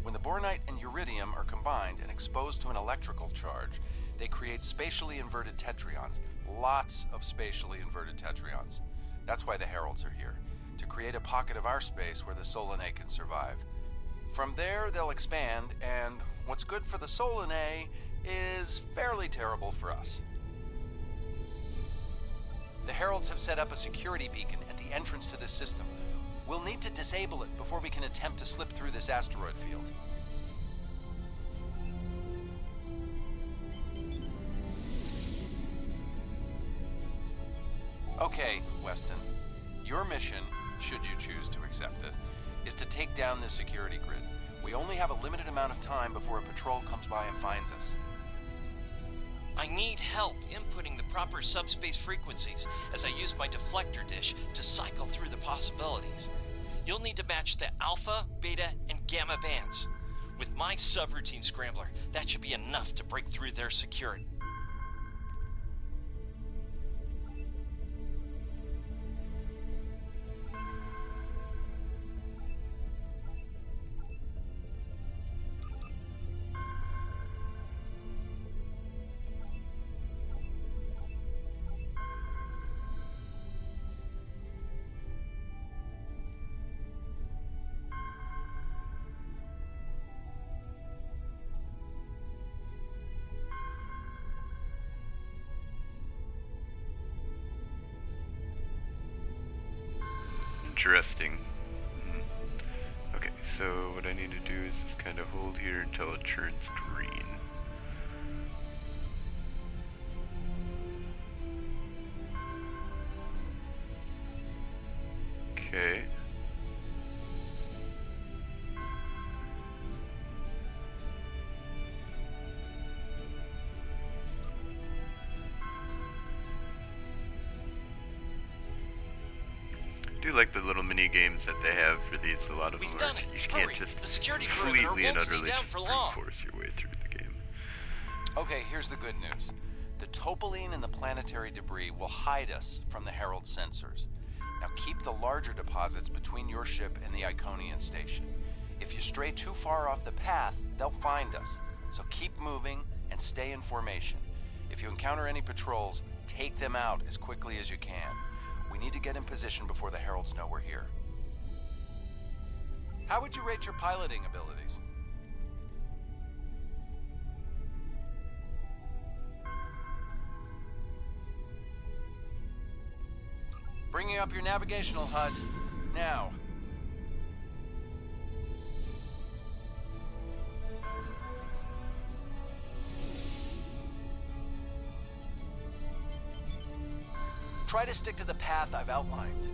When the bornite and uridium are combined and exposed to an electrical charge, they create spatially inverted tetrions. Lots of spatially inverted tetrions. That's why the Heralds are here, to create a pocket of our space where the Solanae can survive. From there, they'll expand, and what's good for the Solanae is fairly terrible for us. The Heralds have set up a security beacon at the entrance to this system. We'll need to disable it before we can attempt to slip through this asteroid field. Okay, Weston. Your mission, should you choose to accept it, is to take down this security grid. We only have a limited amount of time before a patrol comes by and finds us. I need help inputting the proper subspace frequencies as I use my deflector dish to cycle through the possibilities. You'll need to match the alpha, beta, and gamma bands. With my subroutine scrambler, that should be enough to break through their security. Interesting. Okay, so what I need to do is just kind of hold here until it turns green. Okay. I do like the little mini games that they have for these. A lot of them are, you can't just completely and utterly just brute force your way through the game. Okay, here's the good news. The topoline and the planetary debris will hide us from the Herald sensors. Now keep the larger deposits between your ship and the Iconian station. If you stray too far off the path, they'll find us. So keep moving and stay in formation. If you encounter any patrols, take them out as quickly as you can. We need to get in position before the Heralds know we're here. How would you rate your piloting abilities? Bringing up your navigational HUD. Now. Try to stick to the path I've outlined.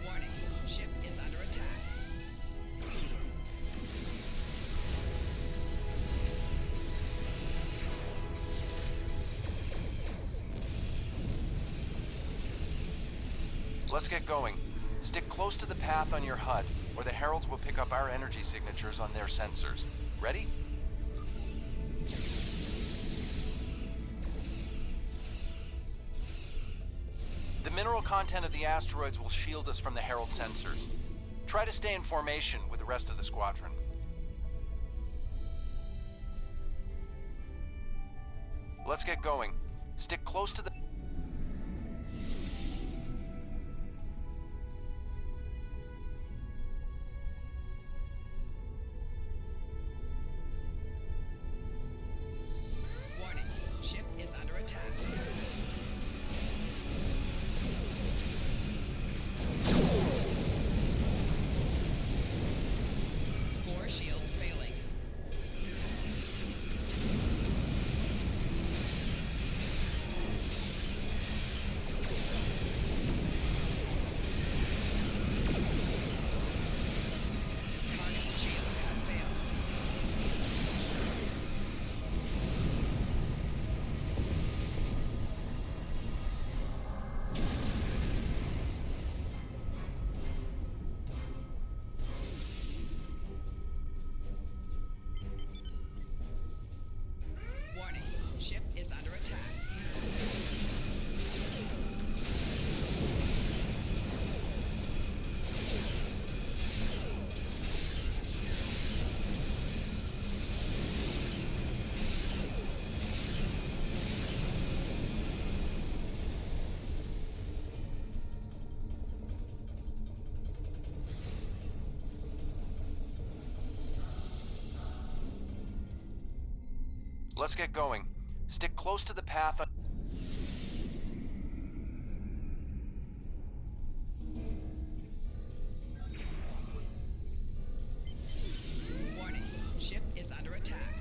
Warning, ship is under attack. Let's get going. Stick close to the path on your HUD, or the Heralds will pick up our energy signatures on their sensors. Ready? The mineral content of the asteroids will shield us from the Herald sensors. Try to stay in formation with the rest of the squadron. Let's get going. Stick close to the... Warning, ship is under attack. Core shields failing. Let's get going. Stick close to the path on... Warning, ship is under attack.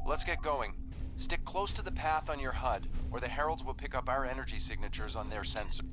Let's get going. Stick close to the path on your HUD, or the Heralds will pick up our energy signatures on their sensor.